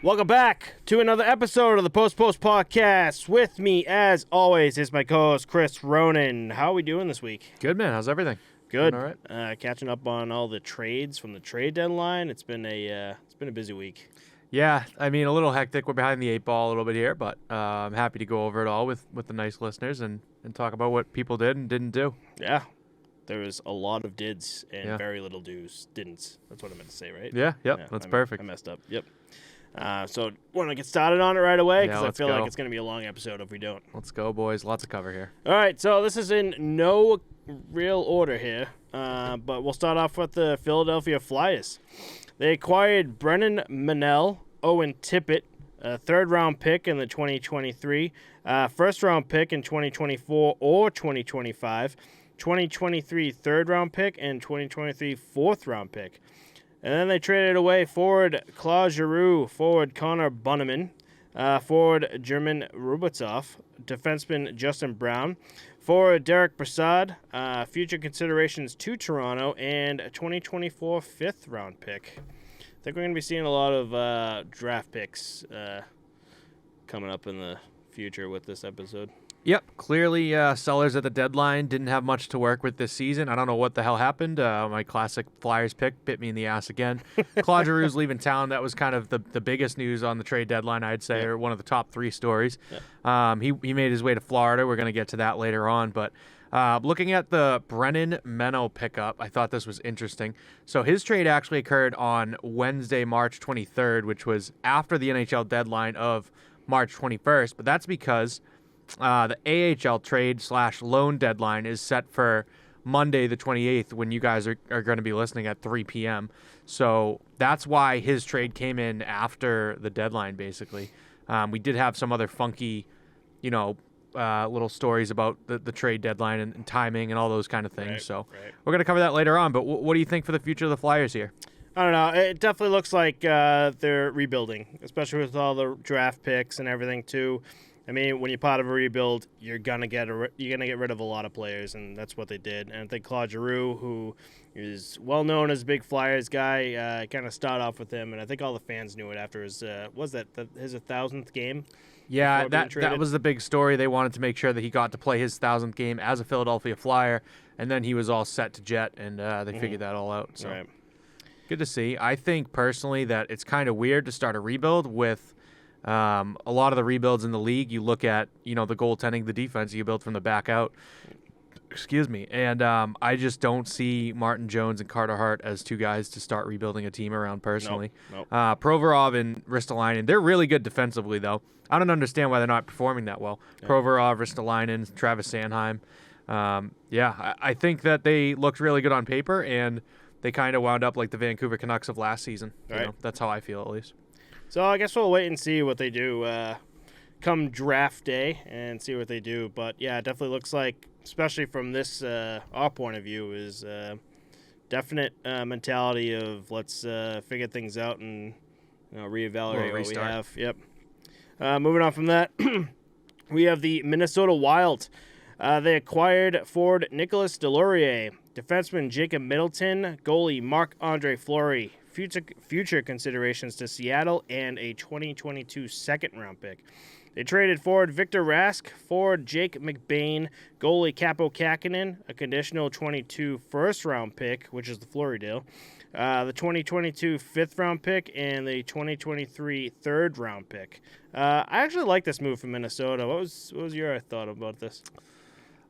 Welcome back to another episode of the Post podcast. With me, as always, is my co-host Chris Ronan. How are we doing this week? Good, man. How's everything? Good. All right. Catching up on all the trades from the trade deadline. It's been a busy week. Yeah, I mean, a little hectic. We're behind the eight ball a little bit here, but I'm happy to go over it all with the nice listeners and talk about what people did and didn't do. Yeah, there was a lot of dids and very little didn't. That's what I meant to say, right? Yeah, that's perfect. I messed up. Yep. So want to get started on it right away because I feel like it's going to be a long episode if we don't. Let's go, boys. Lots of cover here. All right, so this is in no real order here, but we'll start off with the Philadelphia Flyers. They acquired Brennan Manel, Owen Tippett, a third-round pick in the 2023, first-round pick in 2024 or 2025, 2023 third-round pick, and 2023 fourth-round pick. And then they traded away forward Claude Giroux, forward Connor Bunnaman, forward German Rubitsov, defenseman Justin Brown, forward Derek Brassard, future considerations to Toronto, and a 2024 fifth-round pick. I think we're going to be seeing a lot of draft picks coming up in the future with this episode. Yep, clearly sellers at the deadline didn't have much to work with this season. I don't know what the hell happened. My classic Flyers pick bit me in the ass again. Claude Giroux's leaving town. That was kind of the biggest news on the trade deadline, I'd say, or one of the top three stories. He made his way to Florida. We're going to get to that later on. But looking at the Brennan Meno pickup, I thought this was interesting. So his trade actually occurred on Wednesday, March 23rd, which was after the NHL deadline of March 21st. But that's because the AHL trade/loan deadline is set for Monday the 28th when you guys are going to be listening at 3 p.m. So that's why his trade came in after the deadline, basically. We did have some other funky, little stories about the trade deadline and timing and all those kind of things. We're going to cover that later on. But what do you think for the future of the Flyers here? I don't know. It definitely looks like they're rebuilding, especially with all the draft picks and everything, too. I mean, when you're part of a rebuild, you're gonna get rid of a lot of players, and that's what they did. And I think Claude Giroux, who is well known as a big Flyers guy, kind of started off with him, and I think all the fans knew it after his his 1,000th game. Yeah, that was the big story. They wanted to make sure that he got to play his 1,000th game as a Philadelphia Flyer, and then he was all set to jet, and they figured that all out. So good to see. I think personally that it's kind of weird to start a rebuild with. A lot of the rebuilds in the league, you look at, the goaltending, the defense you build from the back out. Excuse me. And I just don't see Martin Jones and Carter Hart as two guys to start rebuilding a team around personally. Nope. Provorov and Ristolainen, they're really good defensively, though. I don't understand why they're not performing that well. Yeah. Provorov, Ristolainen, Travis Sanheim. I think that they looked really good on paper, and they kind of wound up like the Vancouver Canucks of last season. Right. That's how I feel, at least. So I guess we'll wait and see what they do come draft day and see what they do. But, yeah, it definitely looks like, especially from this our point of view, is definite mentality of let's figure things out and reevaluate what we have. Yep. Moving on from that, we have the Minnesota Wild. They acquired forward Nicolas Deslauriers, defenseman Jacob Middleton, goalie Marc-Andre Fleury, future considerations to Seattle, and a 2022 second-round pick. They traded forward Victor Rask, forward Jake McBain, goalie Capo Kakinen, a conditional 22 first-round pick, which is the Fleury deal, the 2022 fifth-round pick, and the 2023 third-round pick. I actually like this move from Minnesota. What was your thought about this?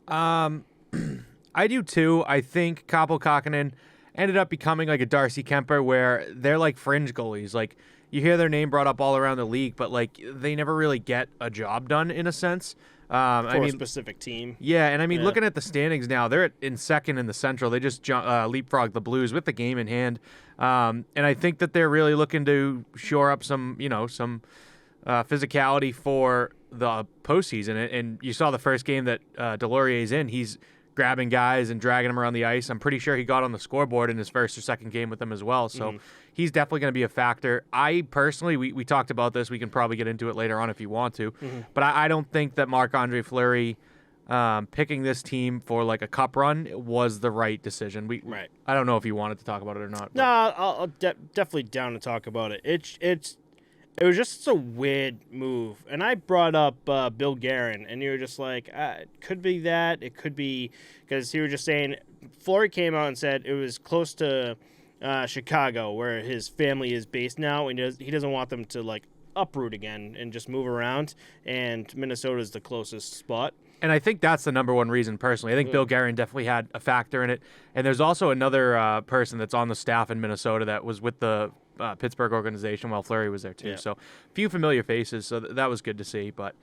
I do too. I think Capo Kakinen ended up becoming like a Darcy Kemper, where they're like fringe goalies. Like, you hear their name brought up all around the league, but like they never really get a job done in a sense. A specific team. Yeah, and I mean, looking at the standings now, they're in second in the Central. They just leapfrogged the Blues with the game in hand, and I think that they're really looking to shore up some physicality for the postseason. And you saw the first game that Deslauriers's in. He's grabbing guys and dragging them around the ice. I'm pretty sure he got on the scoreboard in his first or second game with them as well. So he's definitely going to be a factor. I personally, we talked about this. We can probably get into it later on if you want to. But I don't think that Marc-Andre Fleury picking this team for like a cup run was the right decision. Right. I don't know if you wanted to talk about it or not. No, I'll definitely down to talk about it. it was just a weird move. And I brought up Bill Guerin, and you were just like, it could be that. It could be because he was just saying Fleury came out and said it was close to Chicago, where his family is based now, and he doesn't want them to like uproot again and just move around. And Minnesota is the closest spot. And I think that's the number one reason, personally. I think Bill Guerin definitely had a factor in it. And there's also another person that's on the staff in Minnesota that was with the Pittsburgh organization while Fleury was there, too. Yeah. So a few familiar faces, so that was good to see. But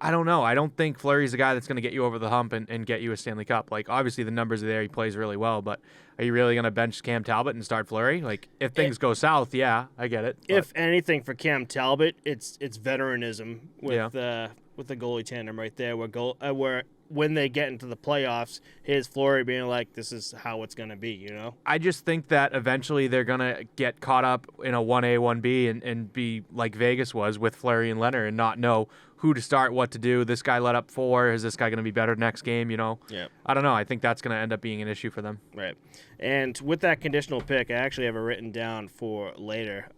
I don't know. I don't think Fleury's the guy that's going to get you over the hump and get you a Stanley Cup. Like, obviously, the numbers are there. He plays really well. But are you really going to bench Cam Talbot and start Fleury? Like, if things go south, yeah, I get it. But If anything, for Cam Talbot, it's veteranism with the goalie tandem right there, where when they get into the playoffs, his Fleury being like, this is how it's going to be, you know? I just think that eventually they're going to get caught up in a 1A, 1B and be like Vegas was with Fleury and Leonard and not know who to start, what to do. This guy let up 4. Is this guy going to be better next game, you know? Yeah. I don't know. I think that's going to end up being an issue for them. Right. And with that conditional pick, I actually have it written down for later.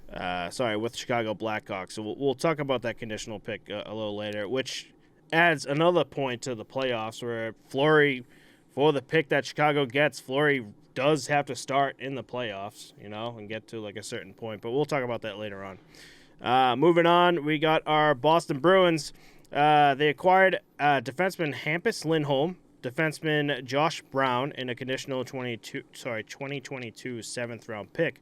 With Chicago Blackhawks. So we'll talk about that conditional pick a little later, which adds another point to the playoffs where Fleury, for the pick that Chicago gets, Fleury does have to start in the playoffs, you know, and get to like a certain point. But we'll talk about that later on. Moving on, we got our Boston Bruins. They acquired defenseman Hampus Lindholm, defenseman Josh Brown, and a conditional 2022 7th-round pick.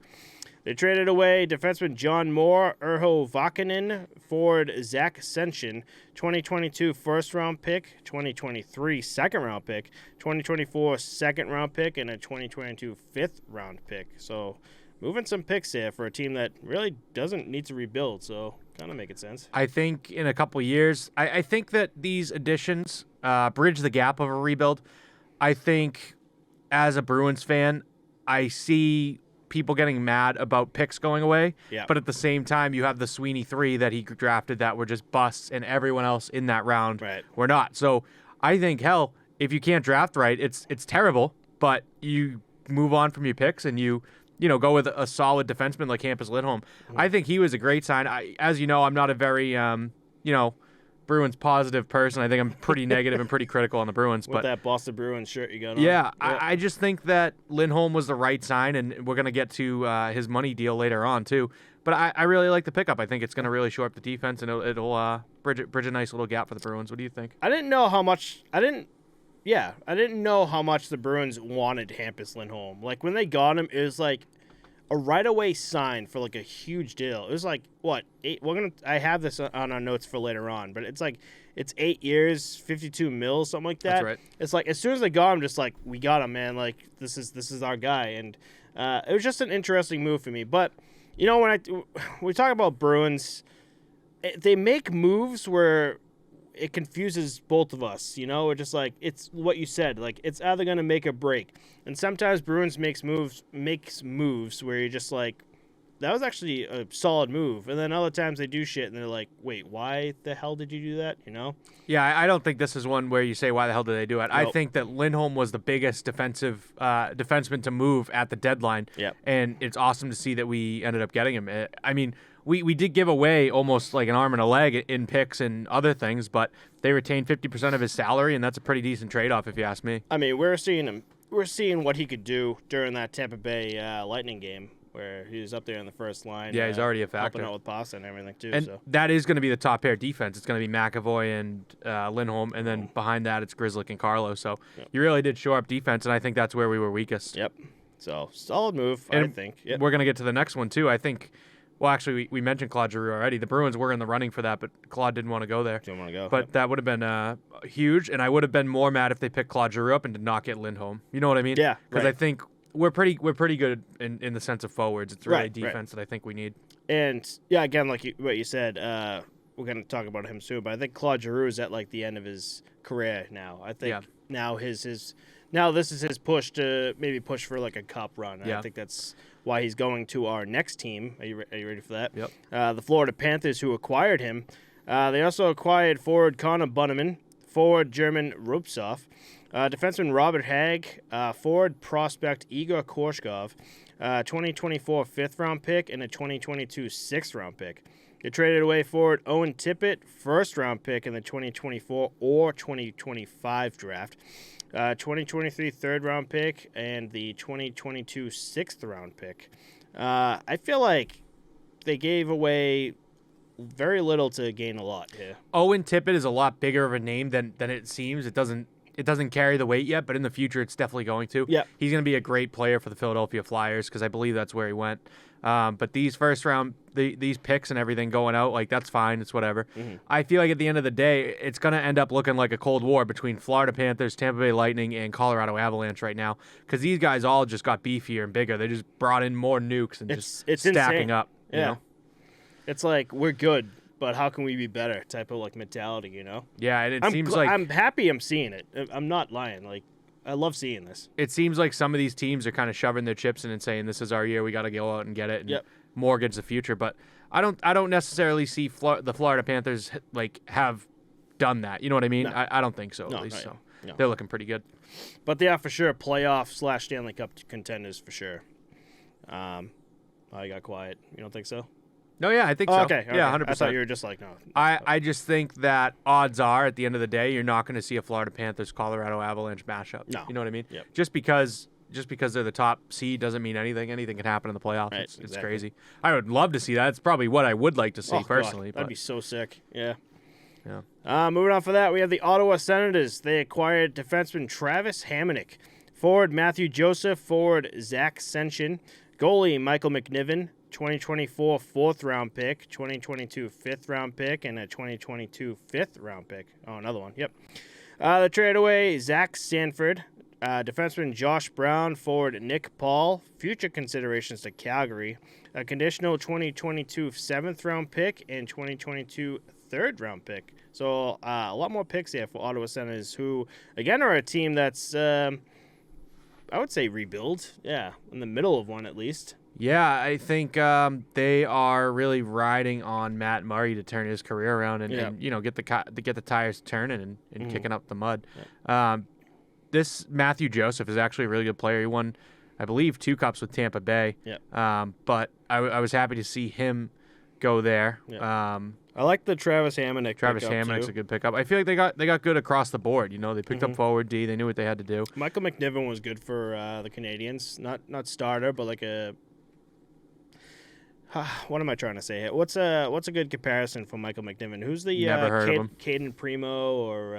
They traded away defenseman John Moore, Urho Vakinen, forward Zach Senshin, 2022 first-round pick, 2023 second-round pick, 2024 second-round pick, and a 2022 fifth-round pick. So moving some picks here for a team that really doesn't need to rebuild, so kind of making sense. I think in a couple years, I think that these additions bridge the gap of a rebuild. I think as a Bruins fan, I see people getting mad about picks going away, but at the same time, you have the Sweeney 3 that he drafted that were just busts, and everyone else in that round were not. So I think, hell, if you can't draft right, it's terrible, but you move on from your picks and you go with a solid defenseman like Hampus Lindholm. Mm-hmm. I think he was a great sign. As you know, I'm not a very, Bruins positive person. I think I'm pretty negative and pretty critical on the Bruins. With that Boston Bruins shirt you got on. Yeah, I just think that Lindholm was the right sign, and we're going to get to his money deal later on, too. But I really like the pickup. I think it's going to really shore up the defense, and it'll bridge a nice little gap for the Bruins. What do you think? I didn't know how much the Bruins wanted Hampus Lindholm. Like, when they got him, it was like a right-away sign for like a huge deal. It was like, what, 8? I have this on our notes for later on, but it's 8 years, 52 mils, something like that. That's right. It's like as soon as they got him, just like, we got him, man. Like, this is our guy, and it was just an interesting move for me. But you know, when we talk about Bruins, they make moves where it confuses both of us, you know? It's just like, it's what you said, like, it's either going to make or break. And sometimes Bruins makes moves where you're just like, that was actually a solid move. And then other times they do shit and they're like, wait, why the hell did you do that, you know? Yeah, I don't think this is one where you say, why the hell did they do it? Nope. I think that Lindholm was the biggest defenseman to move at the deadline. Yep. And it's awesome to see that we ended up getting him. I mean, we did give away almost like an arm and a leg in picks and other things, but they retained 50% of his salary, and that's a pretty decent trade-off if you ask me. I mean, we're seeing what he could do during that Tampa Bay Lightning game where he was up there in the first line. Yeah, he's already a factor. Helping out with pasta and everything, too. And so that is going to be the top pair defense. It's going to be McAvoy and Lindholm, and then behind that it's Grzelcyk and Carlo. So you really did shore up defense, and I think that's where we were weakest. Yep. So solid move, and I think. Yep. We're going to get to the next one, too. I think, well, actually, we mentioned Claude Giroux already. The Bruins were in the running for that, but Claude didn't want to go there. Didn't want to go. But that would have been huge, and I would have been more mad if they picked Claude Giroux up and did not get Lindholm. You know what I mean? Yeah. Because I think we're pretty good in the sense of forwards. It's really defense that I think we need. And yeah, again, like what you said, we're going to talk about him soon. But I think Claude Giroux is at like the end of his career now. I think now this is his push to maybe push for like a cup run. And I think that's why he's going to our next team. Are you ready for that? Yep. The Florida Panthers, who acquired him. They also acquired forward Connor Bunnaman, forward German Rupsov, Defenseman Robert Hagg, forward prospect Igor Korshkov, 2024 fifth-round pick, and a 2022 sixth-round pick. They traded away forward Owen Tippett, first-round pick in the 2024 or 2025 draft, 2023 third-round pick, and the 2022 sixth-round pick. I feel like they gave away very little to gain a lot here. Owen Tippett is a lot bigger of a name than it seems. It doesn't carry the weight yet, but in the future, it's definitely going to. Yeah. He's going to be a great player for the Philadelphia Flyers because I believe that's where he went. But these first round, these picks and everything going out, like that's fine. It's whatever. Mm-hmm. I feel like at the end of the day, it's going to end up looking like a Cold War between Florida Panthers, Tampa Bay Lightning, and Colorado Avalanche right now because these guys all just got beefier and bigger. They just brought in more nukes and it's stacking insane. up. Yeah. You know? It's like, we're good, but how can we be better type of like mentality, you know? Yeah, and it seems like I'm happy I'm seeing it. I'm not lying. Like, I love seeing this. It seems like some of these teams are kind of shoving their chips in and saying, this is our year, we got to go out and get it and mortgage the future. But I don't necessarily see the Florida Panthers like have done that. You know what I mean? No. I don't think so, at least. So they're looking pretty good. But they are for sure playoff / Stanley Cup contenders for sure. I got quiet. You don't think so? No, yeah, I think so. Okay. Yeah, 100%. I thought you were just like, no. I just think that odds are, at the end of the day, you're not going to see a Florida Panthers Colorado Avalanche mashup. No. You know what I mean? Yep. Just because they're the top seed doesn't mean anything. Anything can happen in the playoffs. Right, It's exactly. crazy. I would love to see that. It's probably what I would like to see personally. God, that'd be so sick. Yeah. Yeah. Moving on for that, we have the Ottawa Senators. They acquired defenseman Travis Hamonic, forward Matthew Joseph, forward Zach Senshin, goalie Michael McNiven, 2024 fourth-round pick, 2022 fifth-round pick, and a 2022 fifth-round pick. Oh, another one. Yep. They traded away Zach Sanford, defenseman Josh Brown, forward Nick Paul, future considerations to Calgary, a conditional 2022 seventh-round pick, and 2022 third-round pick. So a lot more picks here for Ottawa Senators, who, again, are a team that's, I would say, rebuild. Yeah, in the middle of one at least. Yeah, I think they are really riding on Matt Murray to turn his career around and you know get the tires turning and kicking up the mud. Yeah. This Matthew Joseph is actually a really good player. He won, I believe, 2 cups with Tampa Bay. Yeah. But I was happy to see him go there. Yeah. I like the Travis Hamonic. Travis Hamonic's a good pickup. I feel like they got good across the board. You know, they picked up forward D. They knew what they had to do. Michael McNiven was good for the Canadians. Not starter, but like a. What am I trying to say here? What's a good comparison for Michael McNiven? Who's the Never heard of him. Caden Primo or?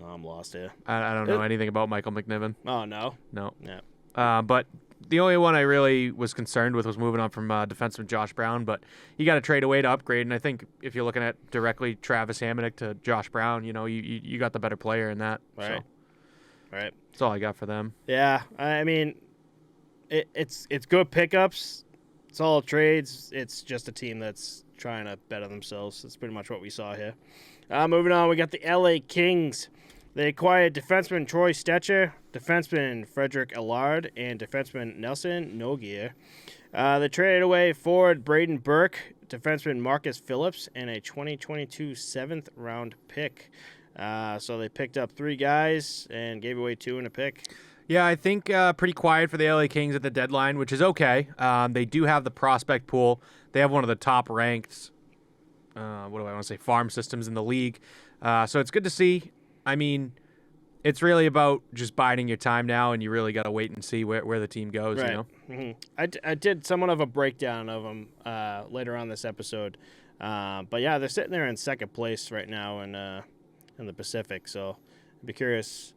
I'm lost here. I don't know anything about Michael McNiven. Oh no. Yeah. But the only one I really was concerned with was moving on from defenseman Josh Brown, but you got to trade away to upgrade. And I think if you're looking at directly Travis Hamonic to Josh Brown, you know, you got the better player in that. Right. So. Right. That's all I got for them. Yeah, I mean, it's good pickups. It's all trades. It's just a team that's trying to better themselves. That's pretty much what we saw here. Moving on, we got the LA Kings. They acquired defenseman Troy Stetcher, defenseman Frederick Allard, and defenseman Nelson Nogier. They traded away forward Braden Burke, defenseman Marcus Phillips, and a 2022 seventh-round pick. So they picked up 3 guys and gave away 2 in a pick. Yeah, I think pretty quiet for the LA Kings at the deadline, which is okay. They do have the prospect pool. They have one of the top-ranked, farm systems in the league. So it's good to see. I mean, it's really about just biding your time now, and you really got to wait and see where the team goes. Right. You know? Mm-hmm. I did somewhat of a breakdown of them later on this episode. But, yeah, they're sitting there in second place right now in the Pacific. So I'd be curious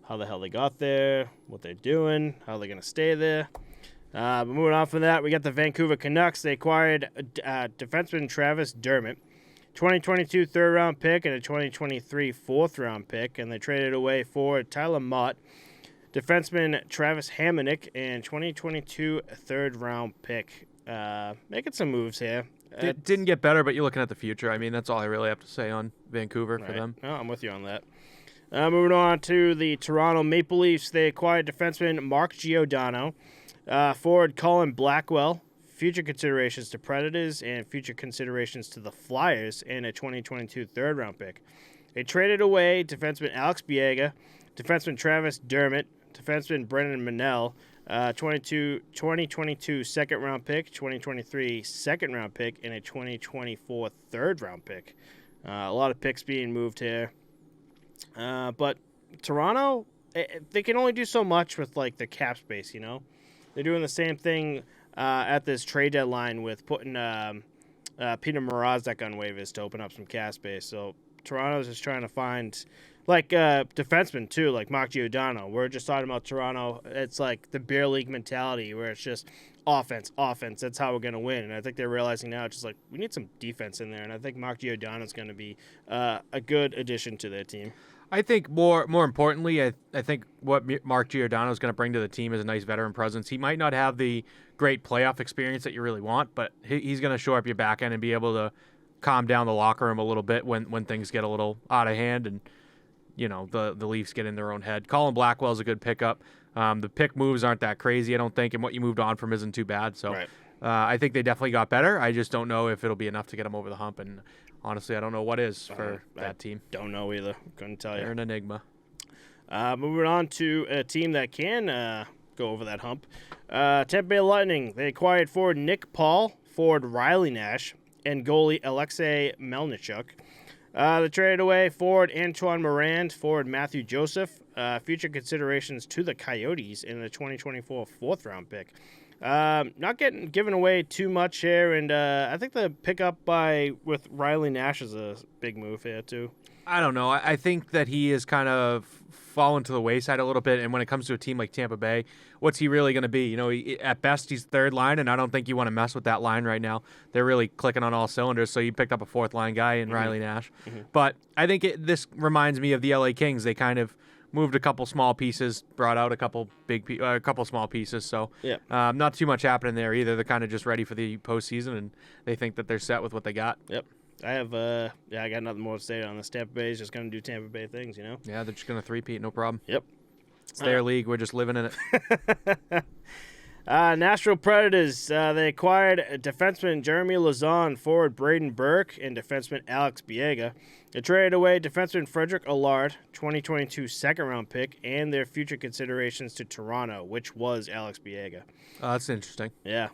how the hell they got there, what they're doing, how they're going to stay there. But moving on from that, we got the Vancouver Canucks. They acquired defenseman Travis Dermott, 2022 third-round pick and a 2023 fourth-round pick, and they traded away for Tyler Mott, defenseman Travis Hamonic, and 2022 third-round pick. Making some moves here. It didn't get better, but you're looking at the future. I mean, that's all I really have to say on Vancouver for them. No, I'm with you on that. Moving on to the Toronto Maple Leafs. They acquired defenseman Mark Giordano, forward Colin Blackwell, future considerations to Predators, and future considerations to the Flyers, and a 2022 third-round pick. They traded away defenseman Alex Biega, defenseman Travis Dermott, defenseman Brendan Manel, 2022 second-round pick, 2023 second-round pick, and a 2024 third-round pick. A lot of picks being moved here. But Toronto, they can only do so much with, like, the cap space, you know? They're doing the same thing at this trade deadline with putting Peter Mrazek on waivers to open up some cap space. So Toronto's just trying to find, like, defensemen, too, like Mark Giordano. We're just talking about Toronto. It's like the beer league mentality where it's just offense. That's how we're going to win. And I think they're realizing now it's just like we need some defense in there. And I think Mark Giordano's going to be a good addition to their team. I think more importantly, I think what Mark Giordano is going to bring to the team is a nice veteran presence. He might not have the great playoff experience that you really want, but he's going to shore up your back end and be able to calm down the locker room a little bit when things get a little out of hand and, you know, the Leafs get in their own head. Colin Blackwell's a good pickup. The pick moves aren't that crazy, I don't think, and what you moved on from isn't too bad. So Right. I think they definitely got better. I just don't know if it'll be enough to get them over the hump, and honestly, I don't know what is for that team. Don't know either. Couldn't tell you. They're an enigma. Moving on to a team that can go over that hump. Tampa Bay Lightning. They acquired forward Nick Paul, forward Riley Nash, and goalie Alexei Melnichuk. They traded away forward Antoine Morand, forward Matthew Joseph, future considerations to the Coyotes in the 2024 fourth-round pick. Not giving away too much here, and I think the pickup with Riley Nash is a big move here, too. I don't know. I think that he has kind of fallen to the wayside a little bit, and when it comes to a team like Tampa Bay, what's he really going to be? You know, at best, he's third line, and I don't think you want to mess with that line right now. They're really clicking on all cylinders, so you picked up a fourth-line guy in Riley Nash. Mm-hmm. But I think this reminds me of the LA Kings. They kind of moved a couple small pieces, brought out a couple small pieces. So yeah. Not too much happening there either. They're kind of just ready for the postseason, and they think that they're set with what they got. Yep. I got nothing more to say on this. Tampa Bay is just going to do Tampa Bay things, you know? Yeah, they're just going to three-peat, no problem. Yep. It's their league. We're just living in it. Nashville Predators, they acquired defenseman Jeremy Lauzon, forward Braden Burke, and defenseman Alex Biega. They traded away defenseman Frederick Allard, 2022 second-round pick, and their future considerations to Toronto, which was Alex Biega. That's interesting. Yeah.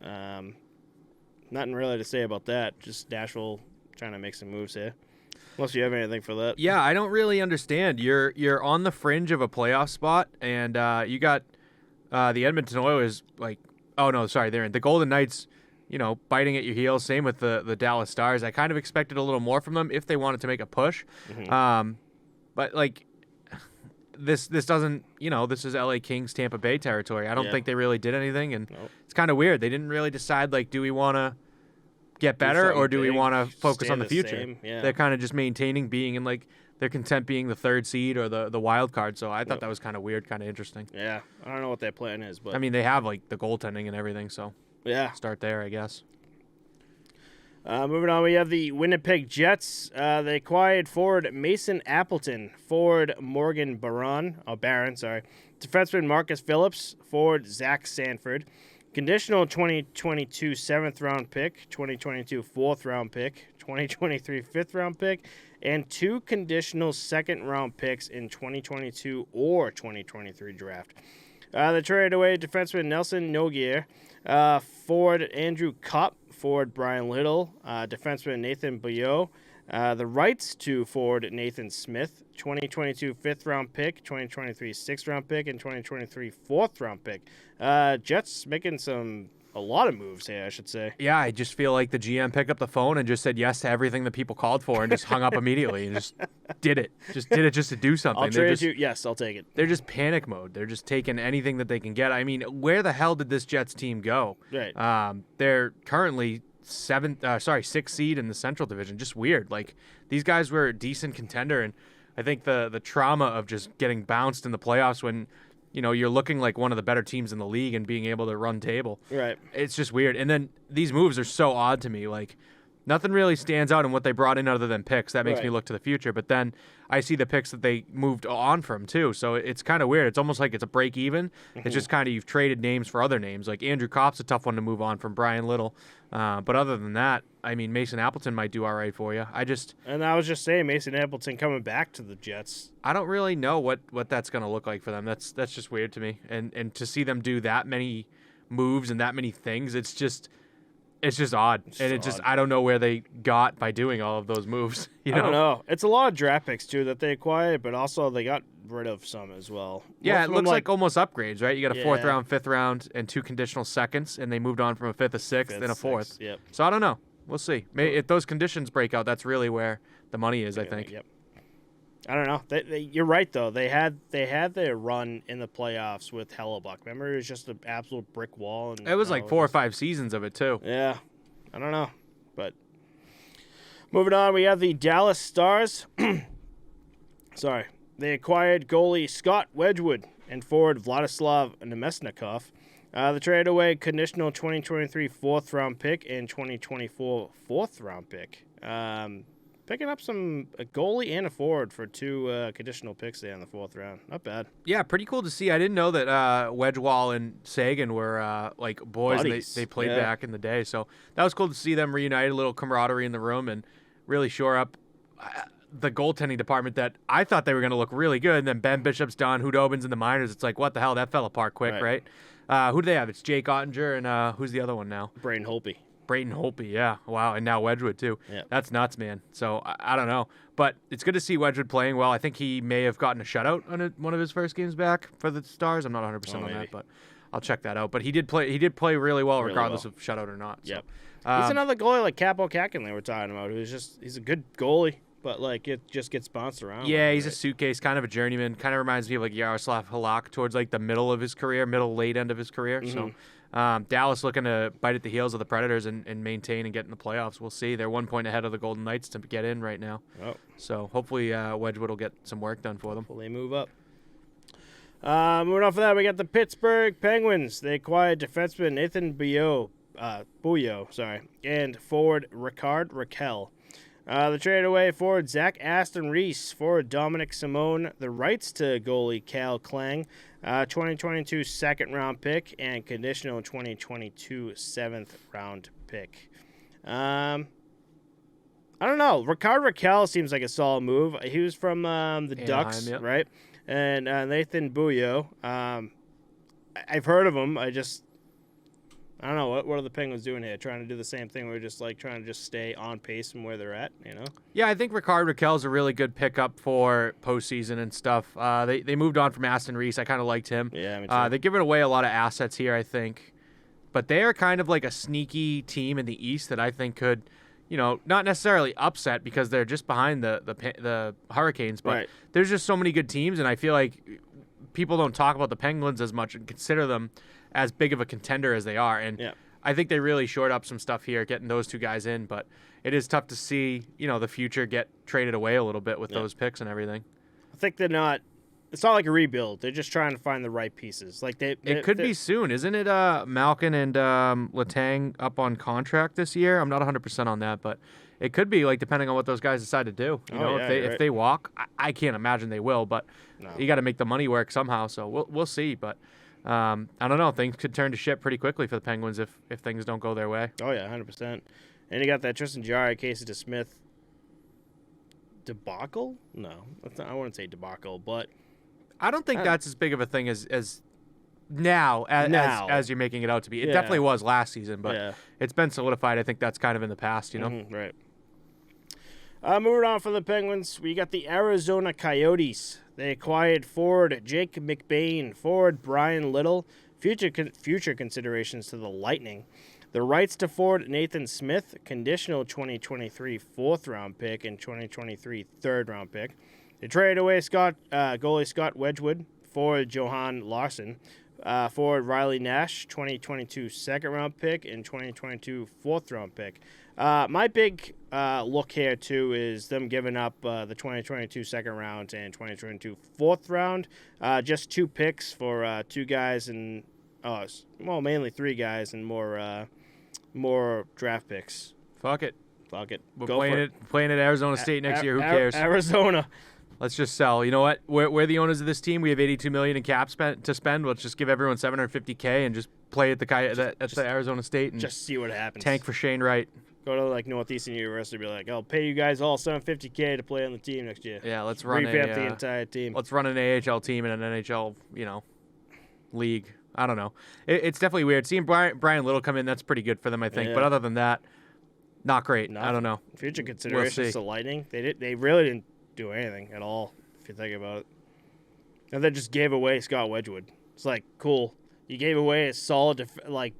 Nothing really to say about that. Just Nashville trying to make some moves here. Unless you have anything for that. Yeah, I don't really understand. You're on the fringe of a playoff spot, and you got the Edmonton Oilers they're in the Golden Knights, you know, biting at your heels. Same with the Dallas Stars. I kind of expected a little more from them if they wanted to make a push. Mm-hmm. But like this doesn't, you know, this is LA Kings Tampa Bay territory. I don't think they really did anything, and it's kind of weird. They didn't really decide, like, do we want to get better or do we want to focus on the future? Yeah. They're kind of just maintaining being in, like, they're content being the third seed or the wild card. So I thought that was kind of weird, kind of interesting. Yeah, I don't know what their plan is, but I mean, they have, like, the goaltending and everything, so yeah, start there, I guess. Moving on, we have the Winnipeg Jets. They acquired forward Mason Appleton, forward Morgan Barron, defenseman Marcus Phillips, forward Zach Sanford, conditional 2022 7th-round pick, 2022 4th-round pick, 2023 5th-round pick, and 2 conditional 2nd-round picks in 2022 or 2023 draft. They traded away defenseman Nelson Nogier, forward Andrew Kopp, forward Brian Little, defenseman Nathan Boyot, the rights to forward Nathan Smith, 2022 5th-round pick, 2023 6th-round pick, and 2023 4th-round pick. Jets making a lot of moves here, I should say. Yeah, I just feel like the GM picked up the phone and just said yes to everything that people called for and just hung up immediately and just did it. Just did it just to do something. I'll trade you. Yes, I'll take it. They're just panic mode. They're just taking anything that they can get. I mean, where the hell did this Jets team go? Right. They're currently 6th seed in the Central Division. Just weird. Like, these guys were a decent contender, and I think the trauma of just getting bounced in the playoffs when, you know, you're looking like one of the better teams in the league and being able to run table. Right. It's just weird. And then these moves are so odd to me. Like, Nothing really stands out in what they brought in other than picks. That makes me Right. look to the future. But then I see the picks that they moved on from too. So it's kind of weird. It's almost like it's a break even. It's just kind of you've traded names for other names. Like Andrew Kopp's a tough one to move on from Brian Little. But other than that, I mean, Mason Appleton might do all right for you. And I was just saying, Mason Appleton coming back to the Jets. I don't really know what that's going to look like for them. That's just weird to me. And to see them do that many moves and that many things, it's just odd. I don't know where they got by doing all of those moves. You know? I don't know. It's a lot of draft picks too that they acquired, but also they got rid of some as well. Yeah, Most it of looks them, like almost upgrades, right? You got a fourth Yeah. round, fifth round, and 2 conditional seconds, and they moved on from a fifth, a sixth, and a fourth. sixth, yep. So I don't know. We'll see. Maybe if those conditions break out, that's really where the money is, I think. Yep. I don't know. You're right though. They had their run in the playoffs with Hellebuck. Remember, it was just an absolute brick wall. And It was like 4 or 5 seasons of it too. Yeah, I don't know, but moving on, we have the Dallas Stars. Sorry, they acquired goalie Scott Wedgwood and forward Vladislav Nemesnikov. They traded away conditional 2023 fourth round pick and 2024 fourth round pick. Picking up a goalie and a forward for 2 conditional picks there in the fourth round. Not bad. Yeah, pretty cool to see. I didn't know that Wedgewall and Sagan were like boys. And Buddies. they played Yeah. back in the day, so that was cool to see them reunited. A little camaraderie in the room and really shore up the goaltending department that I thought they were going to look really good. And then Ben Bishop's done, Hudobin's in the minors. It's like, what the hell? That fell apart quick, right? Who do they have? It's Jake Ottinger and who's the other one now? Braden Holtby. Brayton Holtby, yeah. Wow, and now Wedgwood, too. Yeah. That's nuts, man. So, I don't know. But it's good to see Wedgwood playing well. I think he may have gotten a shutout on one of his first games back for the Stars. I'm not 100% on maybe. that, but I'll check that out. But he did play really well regardless of shutout or not. Yep. So, He's another goalie like Capo Kakin they were talking about. He's a good goalie, but like it just gets bounced around. yeah, he's a suitcase, kind of a journeyman. Kind of reminds me of like Yaroslav Halak towards like the middle of his career, late end of his career. So Dallas looking to bite at the heels of the Predators and maintain and get in the playoffs. We'll see. They're 1 point ahead of the Golden Knights to get in right now. Oh. So hopefully Wedgwood will get some work done for them. Will they move up? Moving on for that, we got the Pittsburgh Penguins. They acquired defenseman Nathan Bouillot, and forward Ricard Raquel. They traded away forward Zach Aston Reese, forward Dominic Simone, the rights to goalie Cal Klang, 2022 second round pick, and conditional 2022 seventh round pick. I don't know. Ricard Raquel seems like a solid move. He was from the Anaheim, Ducks, yep. right? And Nathan Bouillot. I've heard of him. I don't know. What are the Penguins doing here? Trying to do the same thing. We're just like trying to just stay on pace from where they're at, you know? Yeah, I think Ricard Raquel's a really good pickup for postseason and stuff. They moved on from Aston Reese. I kind of liked him. Yeah, me too. They're giving away a lot of assets here, I think. But they are kind of like a sneaky team in the East that I think could, not necessarily upset because they're just behind the Hurricanes. But Right. there's just so many good teams, and I feel like people don't talk about the Penguins as much and consider them as big of a contender as they are. And Yeah. I think they really shored up some stuff here, getting those 2 guys in. But it is tough to see, the future get traded away a little bit with those picks and everything. I think they're not. It's not like a rebuild. They're just trying to find the right pieces. Like It could be soon, isn't it? Malkin and Letang up on contract this year. I'm not 100% on that, but it could be, like, depending on what those guys decide to do. If they walk, I can't imagine they will, but you got to make the money work somehow. So we'll see. But I don't know. Things could turn to shit pretty quickly for the Penguins if things don't go their way. Oh yeah, 100%. And you got that Tristan Jarry, Casey DeSmith debacle. No, I wouldn't say debacle, but I don't think that's as big of a thing as now as you're making it out to be. It definitely was last season, but it's been solidified. I think that's kind of in the past, Right. Moving on for the Penguins, we got the Arizona Coyotes. They acquired forward Jake McBain, forward Brian Little, future considerations to the Lightning. The rights to forward Nathan Smith, conditional 2023 fourth-round pick and 2023 third-round pick. They traded away goalie Scott Wedgwood, forward Johan Larson, forward Riley Nash, 2022 second-round pick and 2022 fourth-round pick. My big look here, too, is them giving up the 2022 second round and 2022 fourth round. Just 2 picks for 2 guys and, mainly 3 guys and more draft picks. Fuck it. Fuck it. We're Go playing for it. Playing at Arizona State next year. Who cares? Arizona. Let's just sell. You know what? We're the owners of this team. We have $82 million in cap to spend. Let's just give everyone $750K and just play at the Arizona State and just see what happens. Tank for Shane Wright. Go to like Northeastern University, be like, I'll pay you guys all $750K to play on the team next year. Yeah, let's run revamp the entire team. Let's run an AHL team and an NHL, league. I don't know. It's definitely weird. Seeing Brian Little come in, that's pretty good for them, I think. Yeah. But other than that, not great. I don't know. Future considerations to Lightning, they really didn't do anything at all, if you think about it. And they just gave away Scott Wedgwood. It's like, cool. You gave away a solid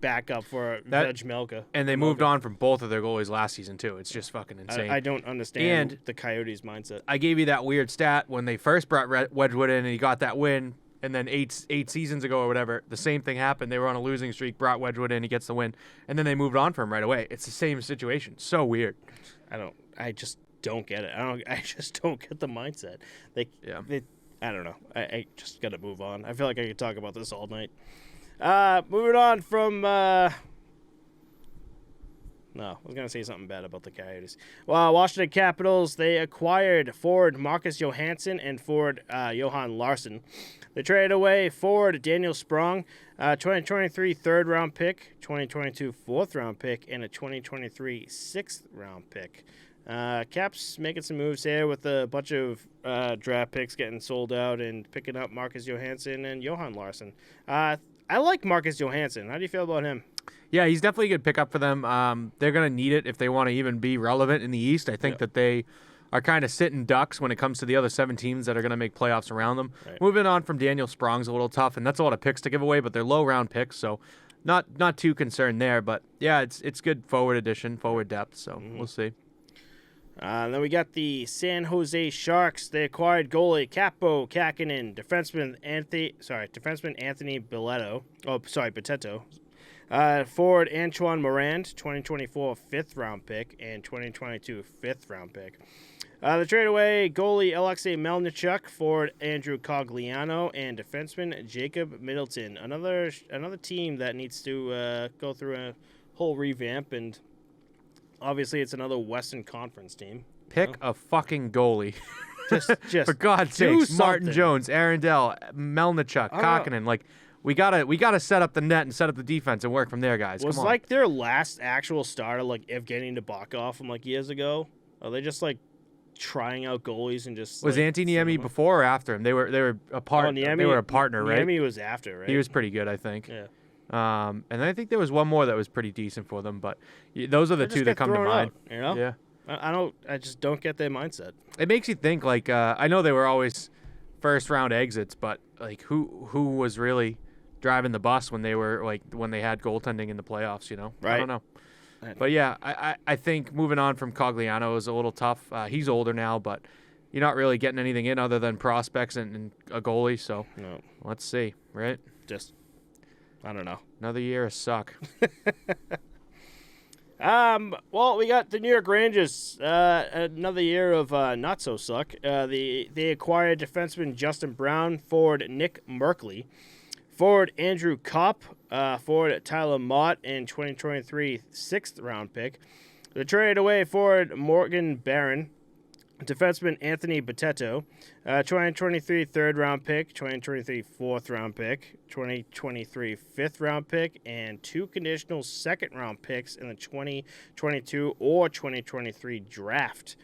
backup for Veg Melka. And they moved on from both of their goalies last season, too. It's just fucking insane. I don't understand the Coyotes' mindset. I gave you that weird stat when they first brought Wedgwood in and he got that win. And then eight seasons ago or whatever, the same thing happened. They were on a losing streak, brought Wedgwood in, he gets the win. And then they moved on from him right away. It's the same situation. So weird. I just don't get it. I just don't get the mindset. I don't know. I just got to move on. I feel like I could talk about this all night. Moving on from... No, I was going to say something bad about the Coyotes. Well, Washington Capitals, they acquired forward Marcus Johansson and forward Johan Larsson. They traded away forward Daniel Sprong, 2023 third-round pick, 2022 fourth-round pick, and a 2023 sixth-round pick. Caps making some moves here with a bunch of draft picks getting sold out and picking up Marcus Johansson and Johan Larsson. I like Marcus Johansson. How do you feel about him? Yeah, he's definitely a good pickup for them. They're going to need it if they want to even be relevant in the East. I think that they are kind of sitting ducks when it comes to the other 7 teams that are going to make playoffs around them. Right. Moving on from Daniel Sprong's a little tough, and that's a lot of picks to give away, but they're low-round picks, so not too concerned there. But, yeah, it's good forward addition, forward depth, so we'll see. Then we got the San Jose Sharks. They acquired goalie Capo Kakinen, defenseman Anthony Bitetto. Forward Antoine Morand, 2024 fifth-round pick, and 2022 fifth-round pick. They trade away goalie Alexei Melnichuk, forward Andrew Cogliano, and defenseman Jacob Middleton. Another team that needs to go through a whole revamp, and obviously it's another Western Conference team. Pick a fucking goalie. Just for God's sakes, Martin Jones, Arundel, Melnichuk, Kakinen, We gotta set up the net and set up the defense and work from there, guys. Was Come on. their last actual starter Evgeny Nabokov from years ago? Are they just trying out goalies and just was Antoniemi before or after him? They were a part. They were a partner, right? Niemi was after, right? He was pretty good, I think. Yeah. And I think there was one more that was pretty decent for them, but those are the two that come to mind. Out, Yeah. I just don't get their mindset. It makes you think. I know they were always first round exits, but who was really driving the bus when they were when they had goaltending in the playoffs, Right. I don't know. But yeah, I think moving on from Cogliano is a little tough. He's older now, but you're not really getting anything in other than prospects and a goalie. So no. Let's see, right? Just I don't know. Another year of suck. Well, we got the New York Rangers. Another year of not so suck. They acquired defenseman Justin Brown, forward Nick Merkley. Forward Andrew Kopp, forward Tyler Mott, and 2023 sixth-round pick. They traded away forward Morgan Barron, defenseman Anthony Bitetto, 2023 third-round pick, 2023 fourth-round pick, 2023 fifth-round pick, and 2 conditional second-round picks in the 2022 or 2023 draft.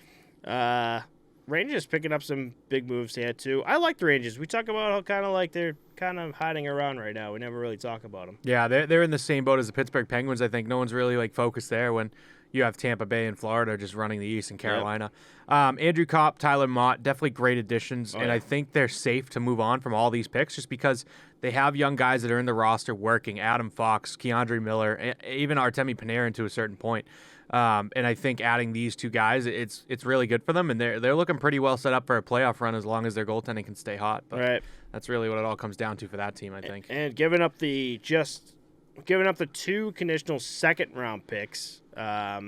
Rangers picking up some big moves here, too. I like the Rangers. We talk about how they're kind of hiding around right now. We never really talk about them. Yeah, they're in the same boat as the Pittsburgh Penguins, I think. No one's really focused there when you have Tampa Bay and Florida just running the East and Carolina. Yep. Andrew Kopp, Tyler Mott, definitely great additions, and I think they're safe to move on from all these picks just because they have young guys that are in the roster working. Adam Fox, Keandre Miller, even Artemi Panarin to a certain point. And I think adding these 2 guys, it's really good for them, and they're looking pretty well set up for a playoff run as long as their goaltending can stay hot. But that's really what it all comes down to for that team, I think. And giving up the 2 conditional second-round picks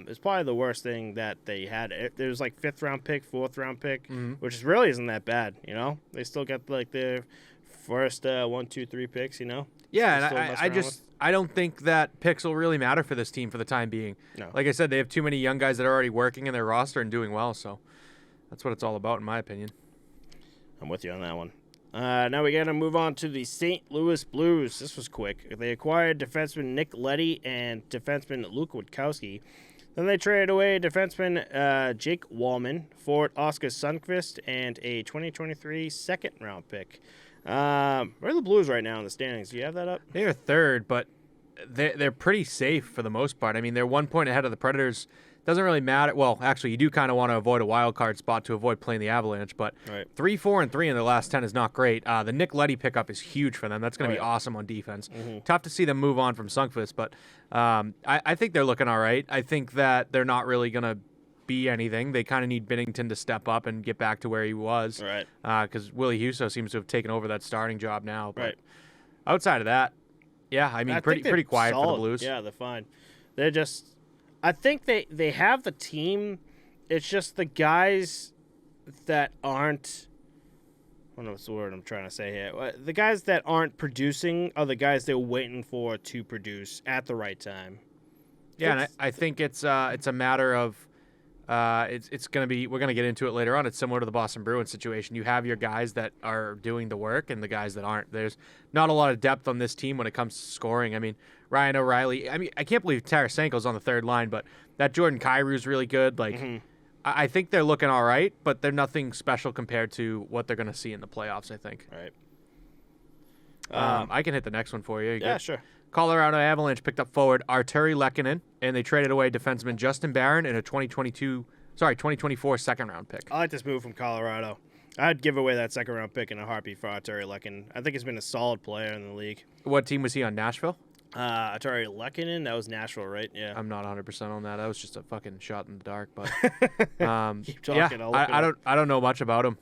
is probably the worst thing that they had. There was 5th-round pick, 4th-round pick, which really isn't that bad, They still get their first 1, 2, 3 picks, Yeah, and I don't think that picks will really matter for this team for the time being. No. Like I said, they have too many young guys that are already working in their roster and doing well, so that's what it's all about, in my opinion. I'm with you on that one. Now we got to move on to the St. Louis Blues. This was quick. They acquired defenseman Nick Leddy and defenseman Luke Witkowski. Then they traded away defenseman Jake Wallman, forward Oscar Sundqvist, and a 2023 second-round pick. Where are the Blues right now in the standings? Do you have that up? They're third, but they're pretty safe for the most part. I mean, they're 1 point ahead of the Predators. Doesn't really matter. Well, actually, you do kind of want to avoid a wild card spot to avoid playing the Avalanche, but 3-4-3 in their last 10 is not great. The Nick Leddy pickup is huge for them. That's going to be awesome on defense. Mm-hmm. Tough to see them move on from Sundqvist, but I think they're looking all right. I think that they're not really going to be anything. They kind of need Binnington to step up and get back to where he was. Right. Because Willie Husso seems to have taken over that starting job now. But right. Outside of that, yeah, I mean, pretty quiet solid for the Blues. Yeah, they're fine. They're just... I think they have the team. It's just the guys that aren't... I don't know what's the word I'm trying to say here. The guys that aren't producing are the guys they're waiting for to produce at the right time. Yeah, and I think it's a matter of... it's going to be, we're going to get into it later on. It's similar to the Boston Bruins situation. You have your guys that are doing the work and the guys that aren't. There's not a lot of depth on this team when it comes to scoring. I mean, Ryan O'Reilly, I can't believe Tarasenko's on the third line, but that Jordan Kyrie's really good. Like, I think they're looking all right, but they're nothing special compared to what they're going to see in the playoffs, I think. Right. I can hit the next one for you. Yeah, sure. Colorado Avalanche picked up forward Arturi Lehkonen, and they traded away defenseman Justin Barron and a 2024 second-round pick. I like this move from Colorado. I'd give away that second-round pick in a heartbeat for Arturi Lehkonen. I think he's been a solid player in the league. What team was he on, Nashville? Arturi Lehkonen, that was Nashville, right? Yeah. I'm not 100% on that. That was just a fucking shot in the dark. But keep talking. Yeah, I don't know much about him.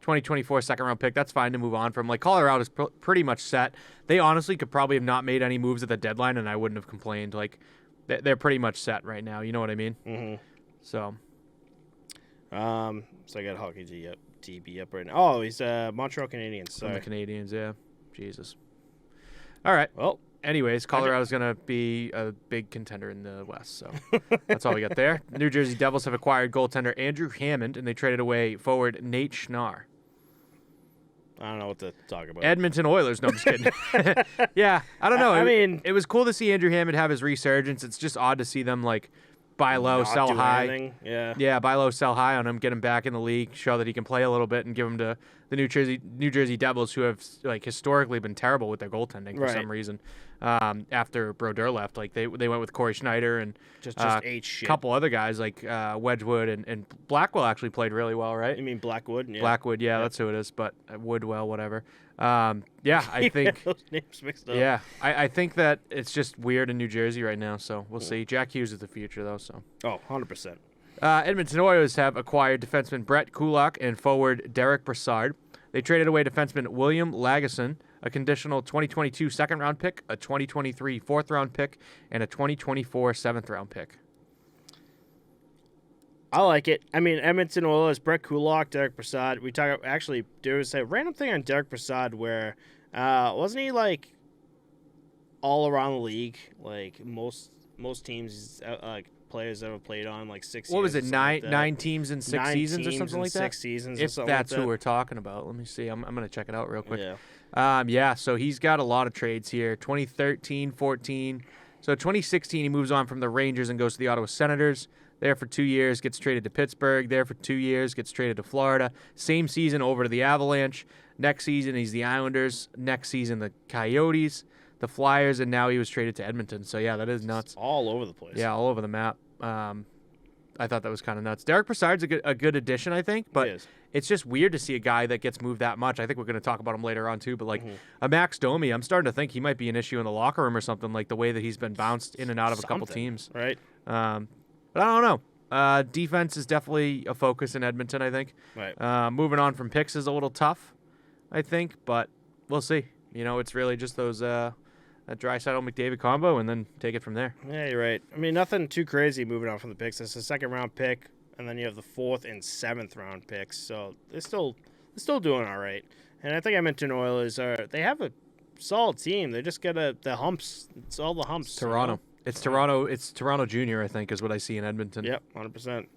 2024 second-round pick, that's fine to move on from. Like, Colorado's pretty much set. They honestly could probably have not made any moves at the deadline, and I wouldn't have complained. Like, they're pretty much set right now. You know what I mean? Mm-hmm. So I got Hockey DB up right now. Oh, he's Montreal Canadiens. Sorry. The Canadiens, yeah. Jesus. All right. Well, anyways, Colorado's going to be a big contender in the West, so that's all we got there. New Jersey Devils have acquired goaltender Andrew Hammond, and they traded away forward Nate Schnarr. I don't know what to talk about. Edmonton Oilers. No, I'm just kidding. Yeah, I don't know. I mean, it was cool to see Andrew Hammond have his resurgence. It's just odd to see them, like, buy low, sell high. Anything. Yeah, buy low, sell high on him, get him back in the league, show that he can play a little bit, and give him to the New Jersey Devils, who have, like, historically been terrible with their goaltending for some reason. After Brodeur left, like, they went with Corey Schneider and just ate shit. A couple other guys like Wedgwood and Blackwell actually played really well, right? You mean Blackwood? Yeah. Blackwood, yeah, that's who it is. But Woodwell, whatever. Yeah, I think. Those names mixed up. Yeah, I think that it's just weird in New Jersey right now. So we'll see. Jack Hughes is the future, though. So. Oh, 100%. Edmonton Oilers have acquired defenseman Brett Kulak and forward Derek Brassard. They traded away defenseman William Lagesson, a conditional 2022 second-round pick, a 2023 fourth-round pick, and a 2024 seventh-round pick. I like it. I mean, Edmonton Oilers, Brett Kulak, Derek Brassard. We talk actually. There was a random thing on Derek Brassard where wasn't he like all around the league? Like most teams, like players that have played on like 6 years. What was it? Nine teams in 6 seasons or something like that. 6 seasons. If or something that's like that. who we're talking about, let me see. I'm gonna check it out real quick. Yeah. Yeah. So he's got a lot of trades here. 2013, 14. So 2016, he moves on from the Rangers and goes to the Ottawa Senators. There for 2 years, gets traded to Pittsburgh. There for 2 years, gets traded to Florida. Same season, over to the Avalanche. Next season, he's the Islanders. Next season, the Coyotes, the Flyers, and now he was traded to Edmonton. So, yeah, that is nuts. It's all over the place. Yeah, all over the map. I thought that was kind of nuts. Derek Brassard's a good addition, I think, but it's just weird to see a guy that gets moved that much. I think we're going to talk about him later on, too, but, like, a Max Domi, I'm starting to think he might be an issue in the locker room or something, like the way that he's been bounced in and out of a couple teams. Right. But I don't know. Defense is definitely a focus in Edmonton, I think. Right. Moving on from picks is a little tough, I think, but we'll see. You know, it's really just those that Draisaitl-McDavid combo, and then take it from there. Yeah, you're right. I mean, nothing too crazy moving on from the picks. It's a second-round pick, and then you have the 4th and 7th-round picks. So they're still doing all right. And I think Edmonton Oilers they have a solid team. They just got the humps. It's all the humps. Toronto. You know? It's Toronto. It's Toronto Junior, I think, is what I see in Edmonton. Yep, 100%.